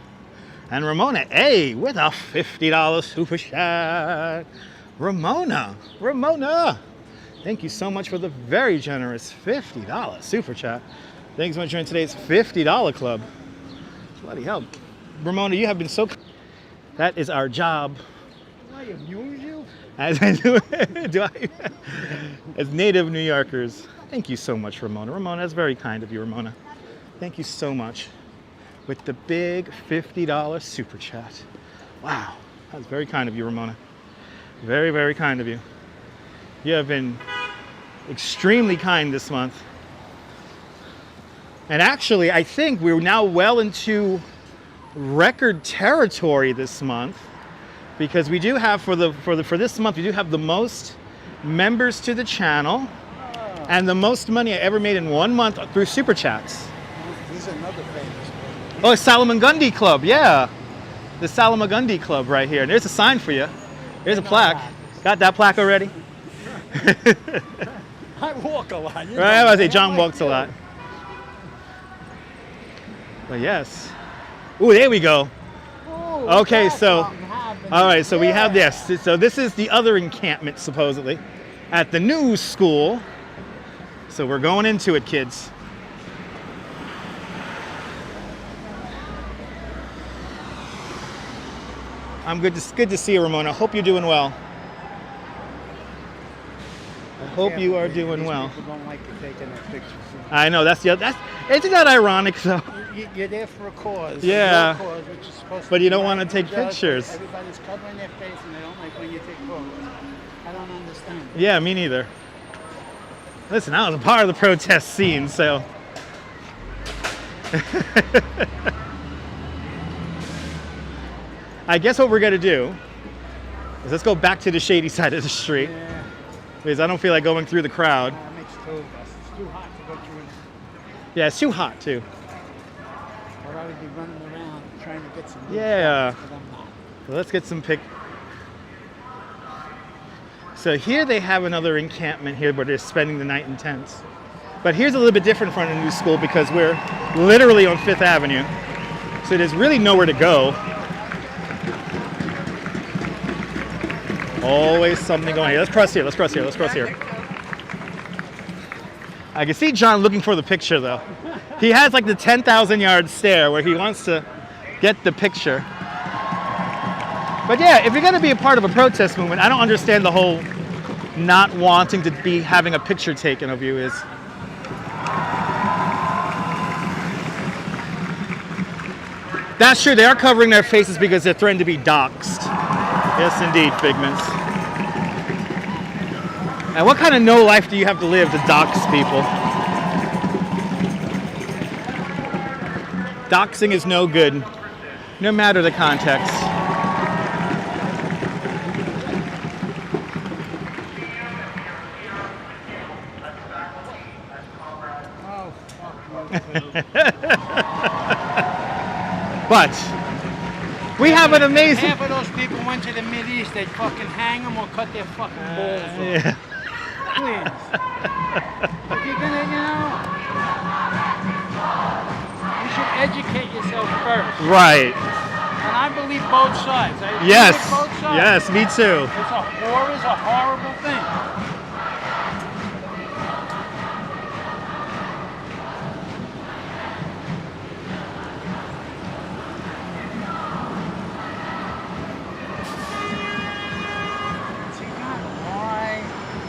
And Ramona A. with a $50 super chat. Ramona. Thank you so much for the very generous $50 super chat. Thanks so much for joining today's $50 club. Bloody hell. Ramona, you have been so... That is our job. Do I amuse you? As native New Yorkers. Thank you so much, Ramona. Ramona, that's very kind of you, Ramona. Thank you so much. With the big $50 super chat. Wow, that's very kind of you, Ramona. Very, very kind of you. You have been extremely kind this month. And actually, I think we're now well into record territory this month, because we do have for this month we do have the most members to the channel and the most money I ever made in 1 month through super chats. He's another famous one. Oh, it's Salamagundi Club, yeah. The Salamagundi Club right here. And there's a sign for you. There's a plaque. Got that plaque already? I walk a lot. Right, I was say John walks a lot. But yes. Ooh, there we go. Oh, Okay, that's so, something happening. all right, so we have Yeah. this. So this is the other encampment, supposedly, at the new school. So we're going into it, kids. Good to see you, Ramona. Hope you're doing well. I hope you are doing well. People don't like you taking their pictures. I know, isn't that ironic though? You're there for a cause. Yeah. A cause, which is supposed But to you be don't right wanna take and just. pictures. Everybody's covering their face and they don't like when you take photos. I don't understand. Yeah, me neither. Listen, I was a part of the protest scene, so. I guess what we're gonna do is let's go back to the shady side of the street, Yeah. because I don't feel like going through the crowd. It makes two of us. It's too hot to go through. Yeah, it's too hot too. I'd rather be running around trying to get some. Yeah. But I'm not. So let's get some pic. So here they have another encampment here where they're spending the night in tents. But here's a little bit different from the new school because we're literally on Fifth Avenue. So there's really nowhere to go. Always something going on here. Let's cross here, let's cross here, let's cross here. I can see John looking for the picture though. He has like the 10,000 yard stare where he wants to get the picture. But yeah, if you're going to be a part of a protest movement, I don't understand the whole not wanting to be having a picture taken of you is. That's true, they are covering their faces because they're threatened to be doxxed. Yes, indeed, Figments. And what kind of no life do you have to live to dox people? Doxing is no good, no matter the context. Oh, fuck you. But we have an amazing. Half of those people went to the Mideast, they'd fucking hang them or cut their fucking balls off. Yeah. Please. If you're gonna, you should educate yourself first. Right. And I believe both sides. I agree Yes, with both sides. yes, me too. War is a horrible thing.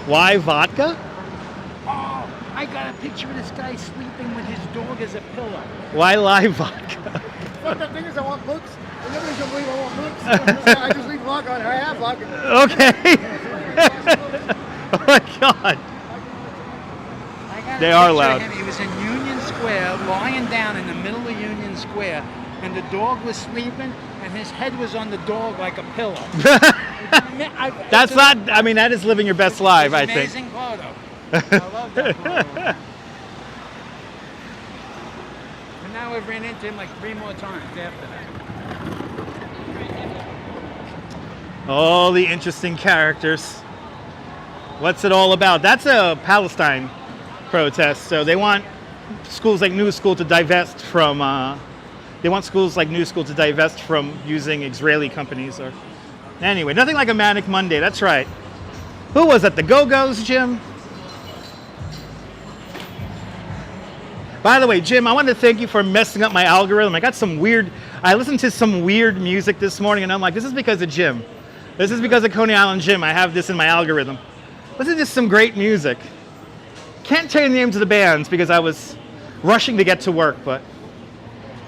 Why vodka? Oh, I got a picture of this guy sleeping with his dog as a pillow. Why live vodka? Fuck the thing is, I want books. And nobody's gonna believe I want books. I just leave vodka on. I have vodka. Okay. Oh my God. They are loud. He was in Union Square, lying down in the middle of Union Square, and the dog was sleeping, and his head was on the dog like a pillow. That's not, I mean, that is living your best life, I think. Amazing photo. I love that photo. And now we've ran into him like 3 more times after that. All the interesting characters. What's it all about? That's a Palestine protest. So they want schools like New School to divest from, using Israeli companies. Or anyway, nothing like a Manic Monday. That's right. Who was it? The Go-Go's, Jim? By the way, Jim, I want to thank you for messing up my algorithm. I listened to some weird music this morning, and I'm like, this is because of Jim. This is because of Coney Island Jim. I have this in my algorithm. Listen to some great music. Can't tell you the names of the bands because I was rushing to get to work, but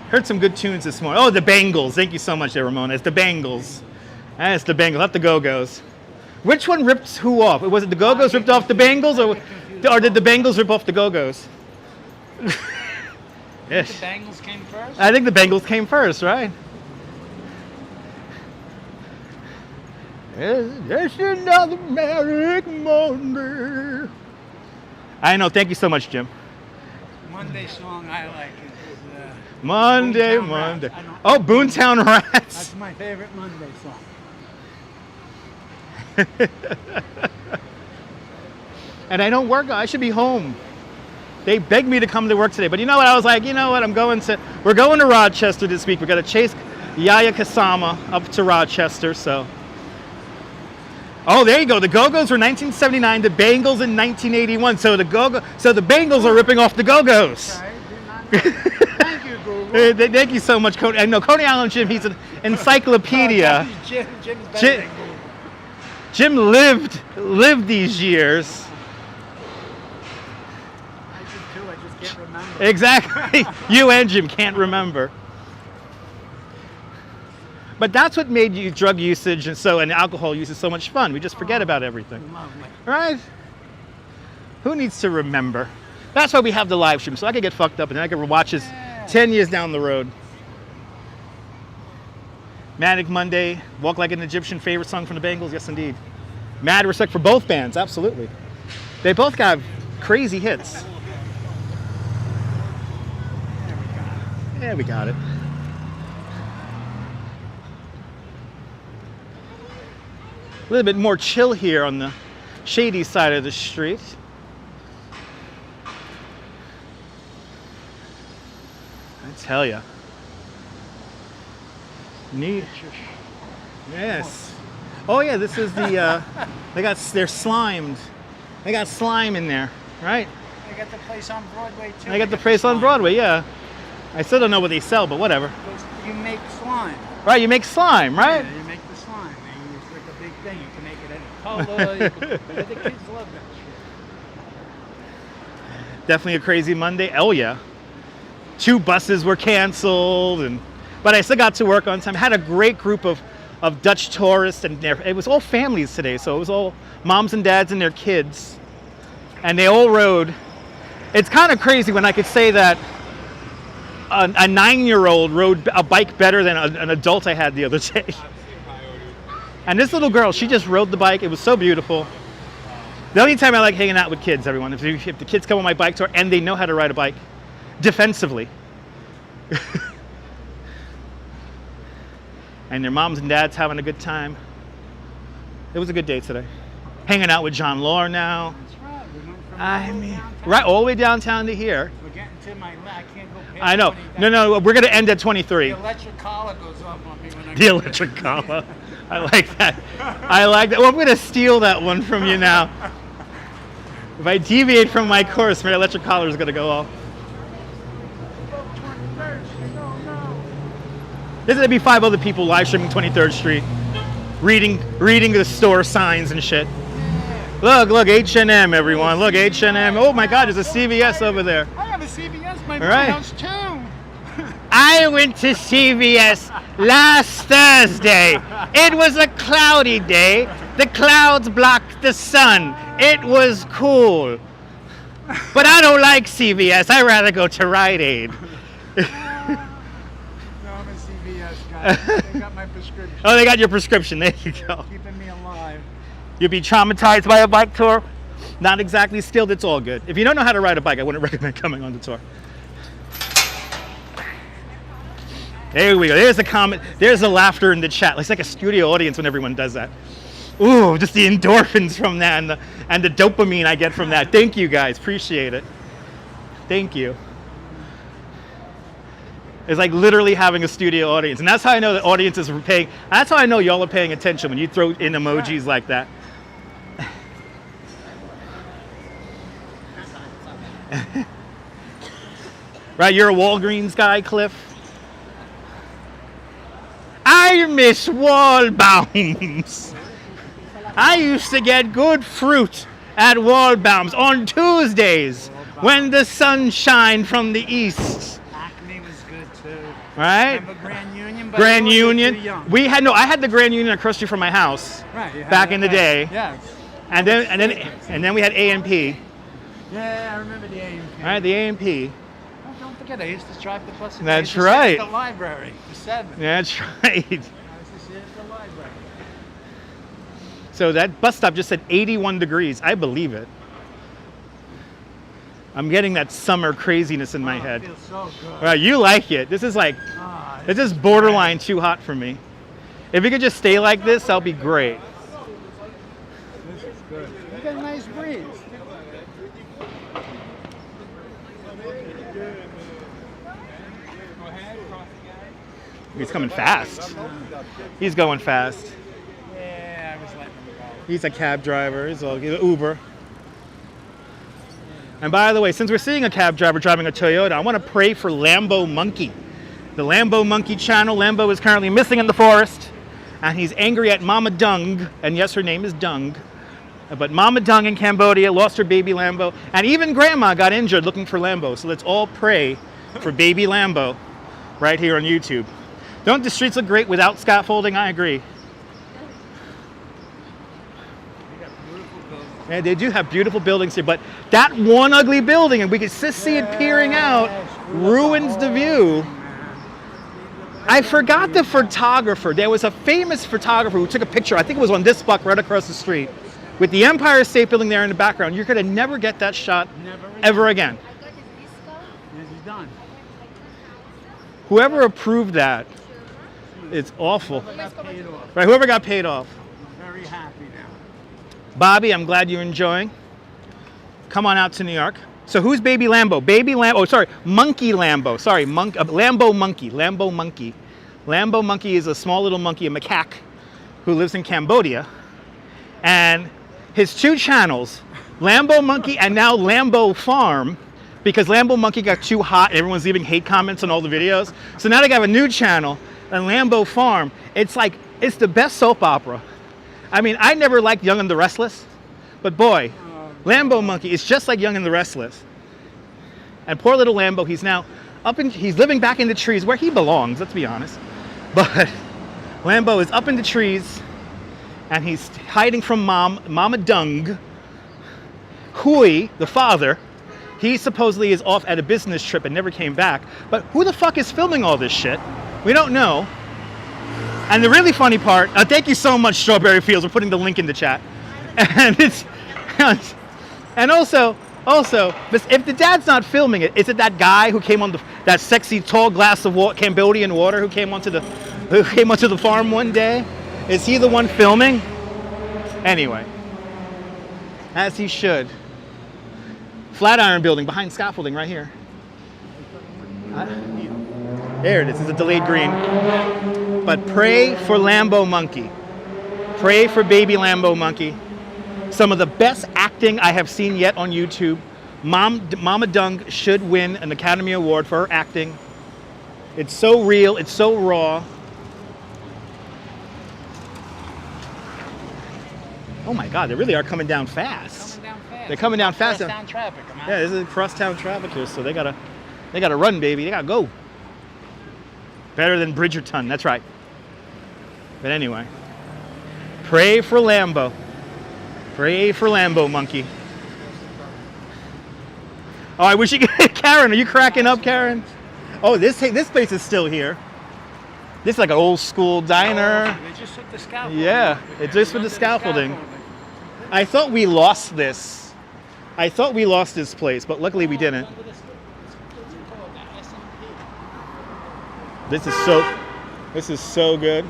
heard some good tunes this morning. Oh, the Bangles. Thank you so much there, Ramona. It's the Bangles. It's the Bangles, not the Go-Go's. Which one ripped who off? Was it the Go-Go's ripped off the Bangles, or did the Bangles rip off the Go-Go's? Yes. The Bangles came first? I think the Bangles came first, right? It's another Manic Monday. I know. Thank you so much, Jim. Monday song I like is Monday. Oh, Boontown Rats. That's my favorite Monday song. And I don't work. I should be home. They begged me to come to work today, but you know what? I was like, you know what? We're going to Rochester this week. We're going to chase Yaya Kasama up to Rochester. So, oh, there you go. The Go-Go's were 1979. The Bangles in 1981. So the Bangles are ripping off the Go-Go's. Thank you, Google. Thank you so much, Coney. I know Coney Island Jim. He's an encyclopedia. Jim lived these years. I did too. I just can't remember. Exactly. You and Jim can't remember. But that's what made drug usage and alcohol usage so much fun. We just forget about everything. Lovely. Right? Who needs to remember? That's why we have the live stream, so I can get fucked up and then I can watch this 10 years down the road. Manic Monday, Walk Like an Egyptian, favorite song from the Bangles? Yes, indeed. Mad respect for both bands, absolutely. They both got crazy hits. Yeah, we got it. A little bit more chill here on the shady side of the street. I tell ya. Neat. Yes. Oh yeah, this is the, they're slimed. They got slime in there, right? They got the place on Broadway too. They got the place on Broadway, yeah. I still don't know what they sell, but whatever. You make slime. Right, you make slime, right? Yeah, you make the slime. It's like a big thing. You can make it any color. The kids love that shit. Definitely a crazy Monday. Oh yeah. 2 buses were canceled, but I still got to work on time. Had a great group of Dutch tourists, and it was all families today. So it was all moms and dads and their kids, and they all rode. It's kind of crazy when I could say that a 9-year-old rode a bike better than an adult I had the other day. And this little girl, she just rode the bike. It was so beautiful. The only time I like hanging out with kids, everyone, if the kids come on my bike tour and they know how to ride a bike defensively. And their moms and dads having a good time. It was a good day today. Hanging out with John Law now. That's right. We went from downtown. Right, all the way downtown to here. We're getting to I can't go past I know. 20. No, we're going to end at 23. The electric collar goes off on me when The electric collar. I like that. I like that. Well, I'm going to steal that one from you now. If I deviate from my course, my electric collar is going to go off. There's going to be 5 other people live streaming 23rd Street, reading the store signs and shit. Look, H&M, everyone. Look, H&M. Oh my God, there's a CVS over there. I have a CVS by my Right. house too. I went to CVS last Thursday. It was a cloudy day. The clouds blocked the sun. It was cool. But I don't like CVS. I'd rather go to Rite Aid. No, I'm a CVS guy. They got my prescription. Oh, they got your prescription. There you go. Keeping me alive. You'll be traumatized by a bike tour. Not exactly skilled. It's all good. If you don't know how to ride a bike, I wouldn't recommend coming on the tour. There we go. There's the comment. There's the laughter in the chat. It's like a studio audience when everyone does that. Ooh, just the endorphins from that and the dopamine I get from that. Thank you guys. Appreciate it. Thank you. It's like literally having a studio audience. And that's how I know the audience is paying. That's how I know y'all are paying attention when you throw in emojis like that. Right, you're a Walgreens guy, Cliff? I miss Waldbaum's. I used to get good fruit at Waldbaum's on Tuesdays when the sun shined from the east. Acme was good too. Right? Remember Grand Union? But Grand you were Union. too young. I had the Grand Union across the street from my house. Right, you had back that in the back. day. Yes. And then we had A&P. Yeah, I remember the A&P. All right, the A&P. Oh, don't forget, I used to drive the bus. And That's I used to sit right. at the library for 7. That's right. I used to sit at the library. So that bus stop just said 81 degrees. I believe it. I'm getting that summer craziness in my head. It feels so good. All right, you like it. This is like, this is borderline too hot for me. If it could just stay like this, that'll be great. This is good. You got a nice breeze. He's coming fast. He's going fast. Yeah, I was letting him go. He's a cab driver. He's an Uber. And by the way, since we're seeing a cab driver driving a Toyota, I want to pray for Lambo Monkey. The Lambo Monkey channel. Lambo is currently missing in the forest. And he's angry at Mama Dung. And yes, her name is Dung. But Mama Dung in Cambodia lost her baby Lambo. And even Grandma got injured looking for Lambo. So let's all pray for baby Lambo right here on YouTube. Don't the streets look great without scaffolding? I agree. Yeah, they do have beautiful buildings here, but that one ugly building, and we can just see it peering out, ruins the view. I forgot the photographer. There was a famous photographer who took a picture, I think it was on this block right across the street, with the Empire State Building there in the background. You're going to never get that shot ever again. Yes, he's done. Whoever approved that, it's awful. Got paid off. Right, whoever got paid off. Very happy now. Bobby, I'm glad you're enjoying. Come on out to New York. So who's Baby Lambo? Baby Lambo, oh sorry, Monkey Lambo. Sorry, Lambo Monkey, Lambo Monkey. Lambo Monkey is a small little monkey, a macaque, who lives in Cambodia. And his 2 channels, Lambo Monkey and now Lambo Farm, because Lambo Monkey got too hot and everyone's leaving hate comments on all the videos. So now they have a new channel, and Lambo Farm. It's like, it's the best soap opera. I mean, I never liked Young and the Restless, but boy, Lambo Monkey is just like Young and the Restless. And poor little Lambo, he's now he's living back in the trees where he belongs, let's be honest. But Lambo is up in the trees and he's hiding from Mama Dung. Hui, the father, he supposedly is off at a business trip and never came back. But who the fuck is filming all this shit? We don't know. And the really funny part, thank you so much, Strawberry Fields, for putting the link in the chat. And it's, and also, if the dad's not filming it, is it that guy who came on that sexy tall glass of water, Cambodian water, who came onto the farm one day? Is he the one filming? Anyway, as he should. Flatiron building behind scaffolding right here. There it is. It's a delayed green. but pray for Lambo Monkey. Pray for baby Lambo Monkey. Some of the best acting I have seen yet on YouTube. Mama Dung should win an Academy Award for her acting. It's so real, it's so raw. Oh my God, they really are coming down fast. They're coming down fast. Crosstown traffic. Yeah, this is crosstown traffic here, so they gotta run, baby. They gotta go. Better than Bridgerton, that's right. But anyway, pray for Lambo. Pray for Lambo Monkey. Oh, I wish you could. Karen, are you cracking up, Karen? Oh, this place is still here. This is like an old school diner. They just took the scaffolding. Yeah, it just with the scaffolding. I thought we lost this. I thought we lost this place, but luckily we didn't. This is so good.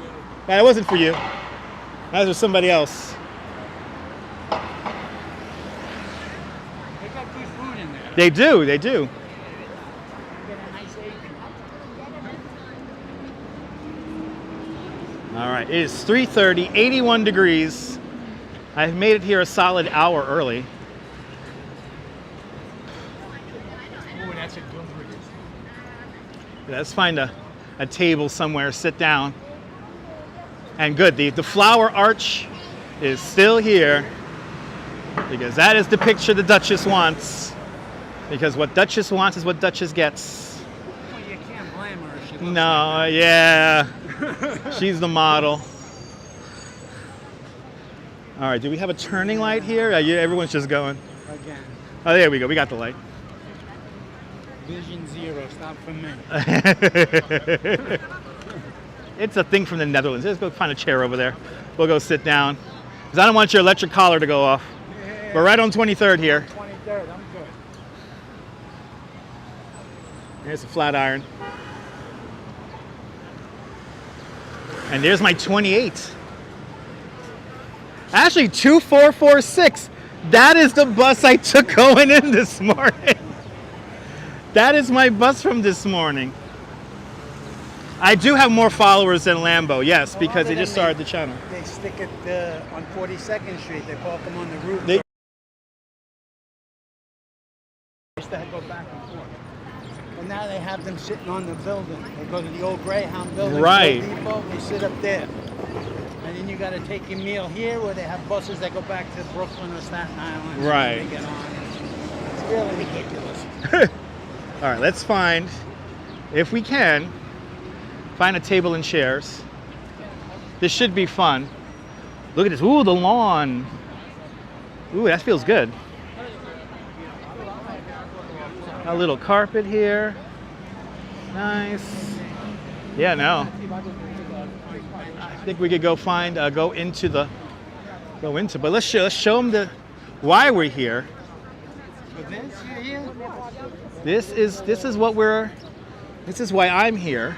Man, it wasn't for you. That was for somebody else. They got good food in there. They do, they do. All right, it is 3:30, 81 degrees. I've made it here a solid hour early. Oh, that's a good one. Let's find a table somewhere, sit down. And good, the flower arch is still here because that is the picture the Duchess wants. Because what Duchess wants is what Duchess gets. Well, you can't blame her if she looks No, like yeah. She's the model. All right, do we have a turning light here? Yeah, everyone's just going. that. Again, Oh, there we go. We got the light. vision zero, stop for me. It's a thing from the Netherlands. Let's go find a chair over there. We'll go sit down. Because I don't want your electric collar to go off. We're right on 23rd here. 23rd, I'm good. There's a Flatiron. And there's my 28. Actually, 2446. That is the bus I took going in this morning. That is my bus from this morning. I do have more followers than Lambo, yes, because they just started the channel. They stick it on 42nd Street. They park them on the roof. They used to go back and forth. But now they have them sitting on the building. They go to the old Greyhound building. Right. Depot, they sit up there. And then you got to take your meal here, where they have buses that go back to Brooklyn or Staten Island. Right. They get on. It's really ridiculous. All right, let's find, if we can, find a table and chairs. This should be fun. Look at this. Ooh, the lawn. Ooh, that feels good. A little carpet here. Nice. Yeah, no. I think we could go find, go into. But let's show them why we're here. But this, you're here? This is why I'm here.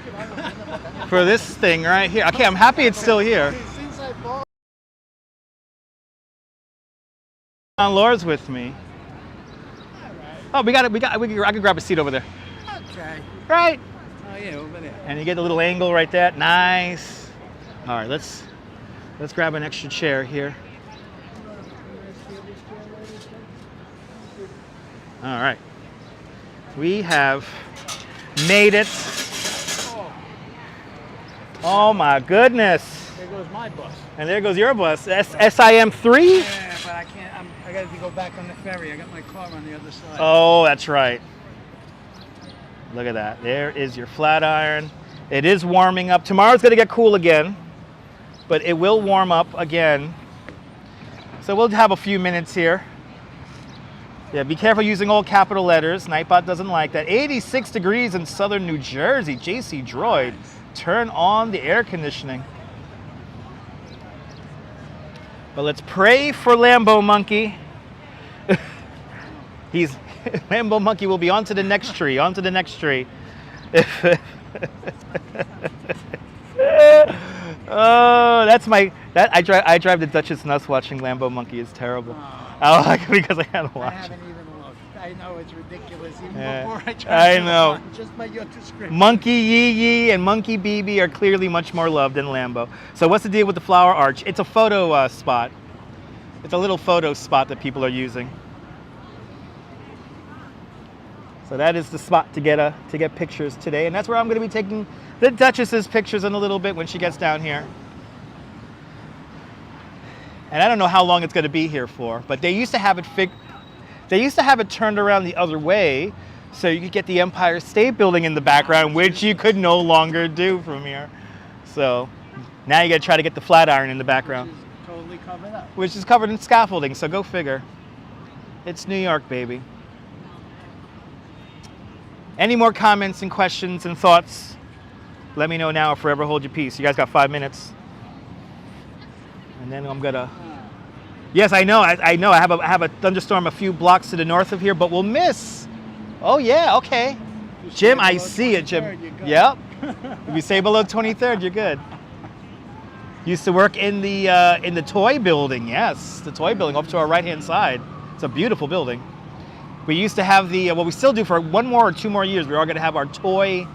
For this thing right here. Okay, I'm happy it's still here. Since I bought Laura's with me. Oh, I can grab a seat over there. Okay. Right. Oh yeah, over there. And you get a little angle right there. Nice. All right, let's grab an extra chair here. All right. We have made it. Oh my goodness. There goes my bus. And there goes your bus. SIM3? Yeah, but I can't. I got to go back on the ferry. I got my car on the other side. Oh, that's right. Look at that. There is your Flatiron. It is warming up. Tomorrow's going to get cool again, but it will warm up again. So we'll have a few minutes here. Yeah, be careful using all capital letters. Nightbot doesn't like that. 86 degrees in southern New Jersey. JC Droid, turn on the air conditioning. But let's pray for Lambo Monkey. Lambo Monkey will be on to the next tree, on to the next tree. Oh, I drive the Duchess nuts watching Lambo Monkey. It's terrible. Oh, because I gotta watch. I haven't even looked. I know it's ridiculous. Even Yeah. before I tried I know. just by your description. Monkey Yee Yee and Monkey BB are clearly much more loved than Lambo. So what's the deal with the flower arch? It's a photo spot. It's a little photo spot that people are using. So that is the spot to get pictures today, and that's where I'm going to be taking the Duchess's pictures in a little bit when she gets down here. And I don't know how long it's going to be here for, but they used to have it turned around the other way, so you could get the Empire State Building in the background, which you could no longer do from here. So now you got to try to get the Flatiron in the background, Which is totally covered up. which is covered in scaffolding. So go figure. It's New York, baby. Any more comments and questions and thoughts? Let me know now or forever hold your peace. You guys got 5 minutes. And then I'm gonna. Yes, I know. I know. I have a thunderstorm a few blocks to the north of here, but we'll miss. Oh yeah. Okay. Jim, I see it, Jim. Yep. If you say below 23rd, you're good. Used to work in the toy building. Yes, the toy building off to our right-hand side. It's a beautiful building. We used to have well, we still do for 1 more or 2 more years. We're all going to have our toy,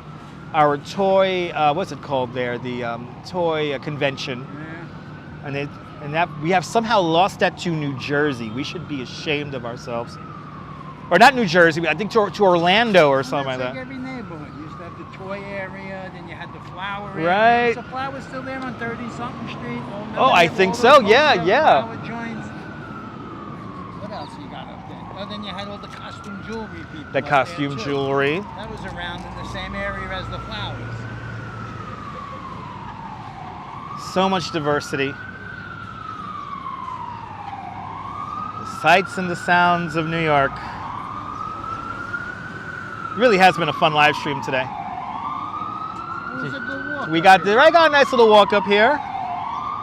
what's it called there? The toy convention. Yeah. And that we have somehow lost that to New Jersey. We should be ashamed of ourselves. Or not New Jersey, I think to Orlando or something like that. Every neighborhood. You used to have the toy area, then you had the flower area. Right. Is the flower still there on 30-something Street? Oh, I think so. Yeah, yeah. Flower joints. What else you got up there? Oh, then you had all the costume jewelry people. The up costume there, too. jewelry. That was around in the same area as the flowers. So much diversity. The sights and the sounds of New York. It really has been a fun live stream today. It was a good walk. I got a nice little walk up here.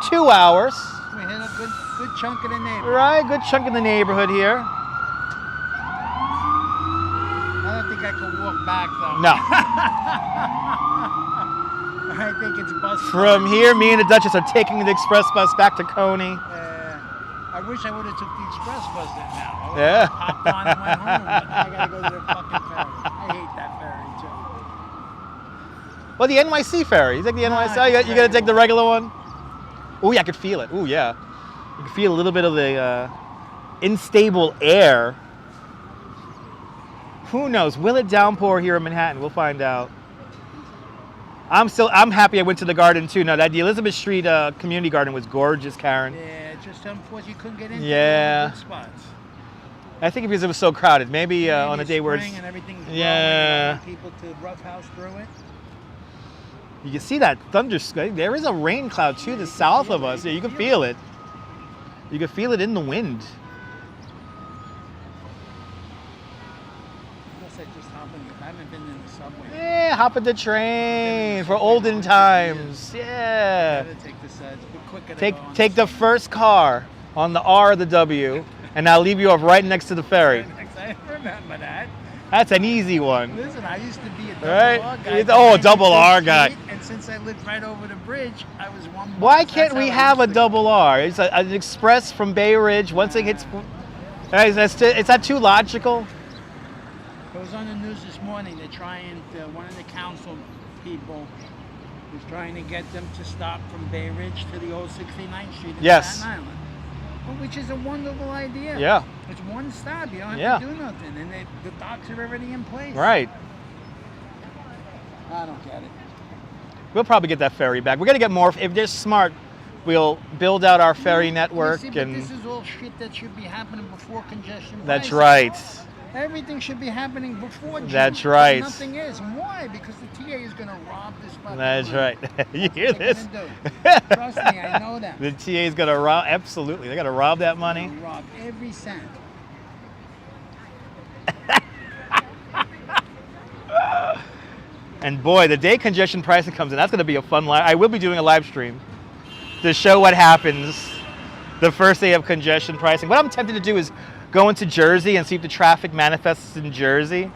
2 hours. We hit a good chunk of the neighborhood. Right, good chunk of the neighborhood here. I don't think I could walk back though. No. I think it's bus. From here, me and the Duchess are taking the express bus back to Coney. I wish I would have took the express bus then now. I Yeah. hopped on and went home, but now I gotta go to the fucking ferry. I hate that ferry too. Well, the NYC ferry. You take the NYC? No, You gotta take the regular one? Oh, yeah, I could feel it. Oh, yeah. You can feel a little bit of the unstable air. Who knows? Will it downpour here in Manhattan? We'll find out. I'm happy I went to the garden too. No, the Elizabeth Street community garden was gorgeous, Karen. Yeah, just unfortunately you couldn't get into Yeah. the good spots. I think because it was so crowded. Maybe on a day where it's and everything's growing, yeah. you don't want people to roughhouse through it. You can see that thunderstorm. There is a rain cloud to the south of us. Yeah, you can feel it. You can feel it in the wind. Unless I just I haven't been in the subway. Yeah, hop at the train for olden times. Yeah. Gotta take the sides, but quicker to Take go on the first car on the R or the W, and I'll leave you off right next to the ferry. I remember that. That's an easy one. Listen, I used to be a double Right? R guy. It's- oh, a double R guy. And since I lived right over the bridge, I was one. Why bus. can't That's we how I have a used to- double R? It's an express from Bay Ridge. Once it hits, it's not too logical. It was on the news this morning. They're trying to, one of the council people was trying to get them to stop from Bay Ridge to the old 69th Street in Yes. Staten Island. Well, which is a wonderful idea. Yeah. It's one stop. You don't have Yeah. to do nothing. And the docks are already in place. Right. I don't get it. We'll probably get that ferry back. We're gonna get more. If they're smart, we'll build out our ferry network. You see, but And this is all shit that should be happening before congestion. that's pricing. right. Everything should be happening before June. That's but right. Nothing is. And why? Because the TA is going to rob this fucking That's room. right. You hear They're this? gonna do. Trust me, I know that. The TA is gonna rob. Absolutely, they gotta rob that money. They'll rob every cent. And boy, the day congestion pricing comes in, that's gonna be a fun live. I will be doing a live stream to show what happens the first day of congestion pricing. What I'm tempted to do is go into Jersey and see if the traffic manifests in Jersey.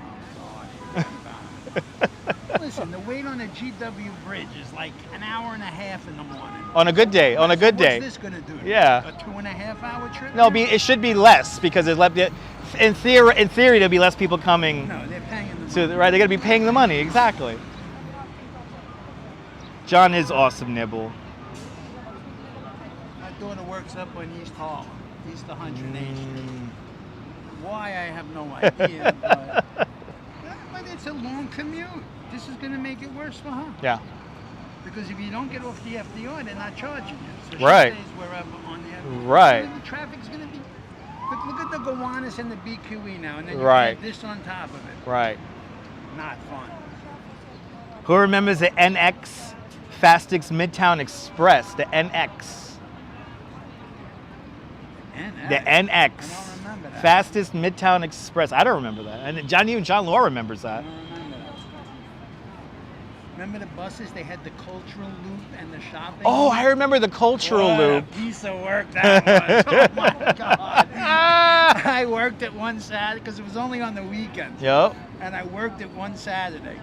Listen, the wait on a GW bridge is like an hour and a half in the morning. On a good day. On a good day. What's this going to do? Yeah. A 2.5 hour trip? No, now? it should be less because it's in theory, there'll be less people coming. No, they're paying the money. So right, they're gonna be paying the money exactly. John is awesome, Nibble. My daughter works up on East Harlem, East 108th Street. Why, I have no idea, but it's a long commute. This is going to make it worse for her. Yeah. Because if you don't get off the FDR, they're not charging you. So she Right. stays wherever on the FDR. Right. So the traffic's going to be... Look at the Gowanus and the BQE now, and then you Right. add this on top of it. Right. Not fun. Who remembers the NX Fastest Midtown Express? The NX. NX? The NX. I don't remember that. Fastest Midtown Express. I don't remember that. And even John Law remembers that. I don't remember that. Remember the buses? They had the cultural loop and the shopping. Oh, I remember the cultural What loop. a piece of work that was. Oh my God. I worked it one Saturday because it was only on the weekends. Yep. And I worked it one Saturday.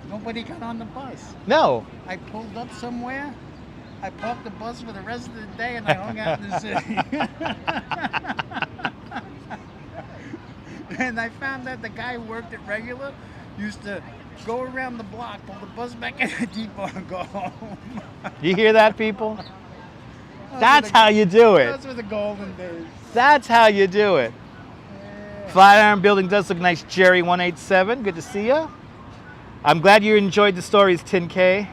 Nobody got on the bus. No. I pulled up somewhere. I parked the bus for the rest of the day and I hung out in the city. And I found that the guy who worked at regular used to go around the block, pull the bus back in the depot and go home. You hear that, people? That's how you do it. Those were the golden days. That's how you do it. Yeah. Flatiron building does look nice. Jerry 187, good to see you. I'm glad you enjoyed the stories, 10K.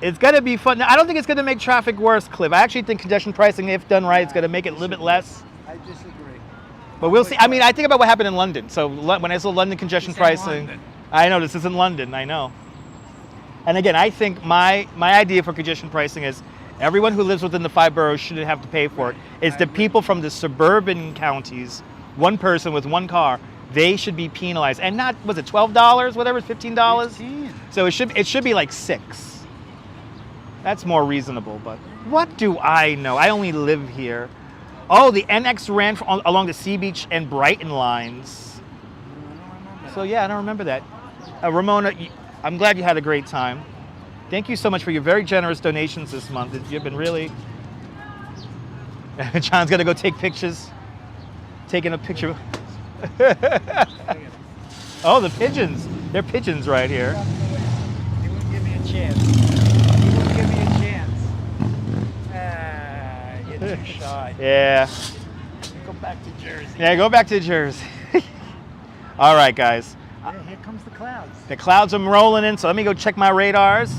It's gonna be fun. Now, I don't think it's gonna make traffic worse, Cliff. I actually think congestion pricing, if done right, is gonna make it a little bit less. I disagree. But we'll see. I mean, I think about what happened in London. So when I saw London congestion This ain't pricing, London. I know this isn't London. I know. And again, I think my idea for congestion pricing is everyone who lives within the 5 boroughs shouldn't have to pay for it. It's the people from the suburban counties, one person with one car, they should be penalized. And not, was it $12, whatever, $15? 15. So it should be like $6. That's more reasonable, but what do I know? I only live here. Oh, the NX ran along the Sea Beach and Brighton lines. So yeah, I don't remember that. Ramona, I'm glad you had a great time. Thank you so much for your very generous donations this month. You've been really... John's gonna go take pictures. Taking a picture. Oh, the pigeons. They're pigeons right here. He wouldn't give me a chance. He wouldn't give me a chance. Ah, you're too shy. Yeah. Go back to Jersey. Yeah, go back to Jersey. All right, guys. Yeah, here comes the clouds. The clouds are rolling in, so let me go check my radars.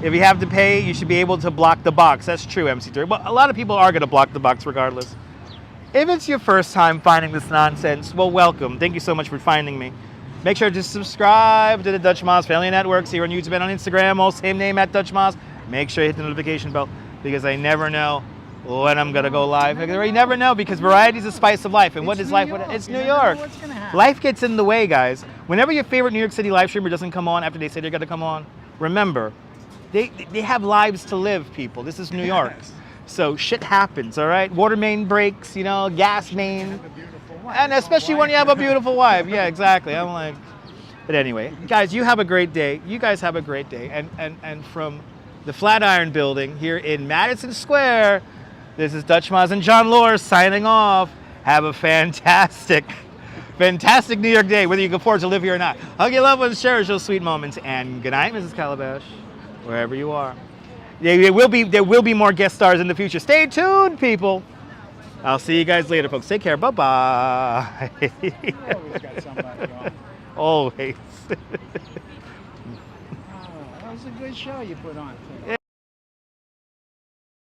If you have to pay, you should be able to block the box. That's true, MC3. Well, a lot of people are going to block the box regardless. If it's your first time finding this nonsense, well, welcome. Thank you so much for finding me. Make sure to subscribe to the Dutch Moz Family Networks here on YouTube and on Instagram, all same name at Dutch Moz. Make sure you hit the notification bell because I never know when I'm going to go live. You never know because variety is the spice of life. And what is life? It's New York. What's gonna happen? Life gets in the way, guys. Whenever your favorite New York City live streamer doesn't come on after they say they're going to come on, remember, they have lives to live, people. This is New York. So shit happens, all right? Water main breaks, gas main. And especially when you have a beautiful wife. Yeah, exactly. I'm like, but anyway, guys, you have a great day. You guys have a great day. And from the Flatiron building here in Madison Square, this is Dutch Moz and John Lohr signing off. Have a fantastic New York day, whether you can afford to live here or not. Hug your loved ones, cherish those sweet moments, and good night, Mrs. Calabash, wherever you are. There will be more guest stars in the future. Stay tuned, people. I'll see you guys later, folks. Take care. Bye-bye. Always got somebody on. Always. Oh, that was a good show you put on.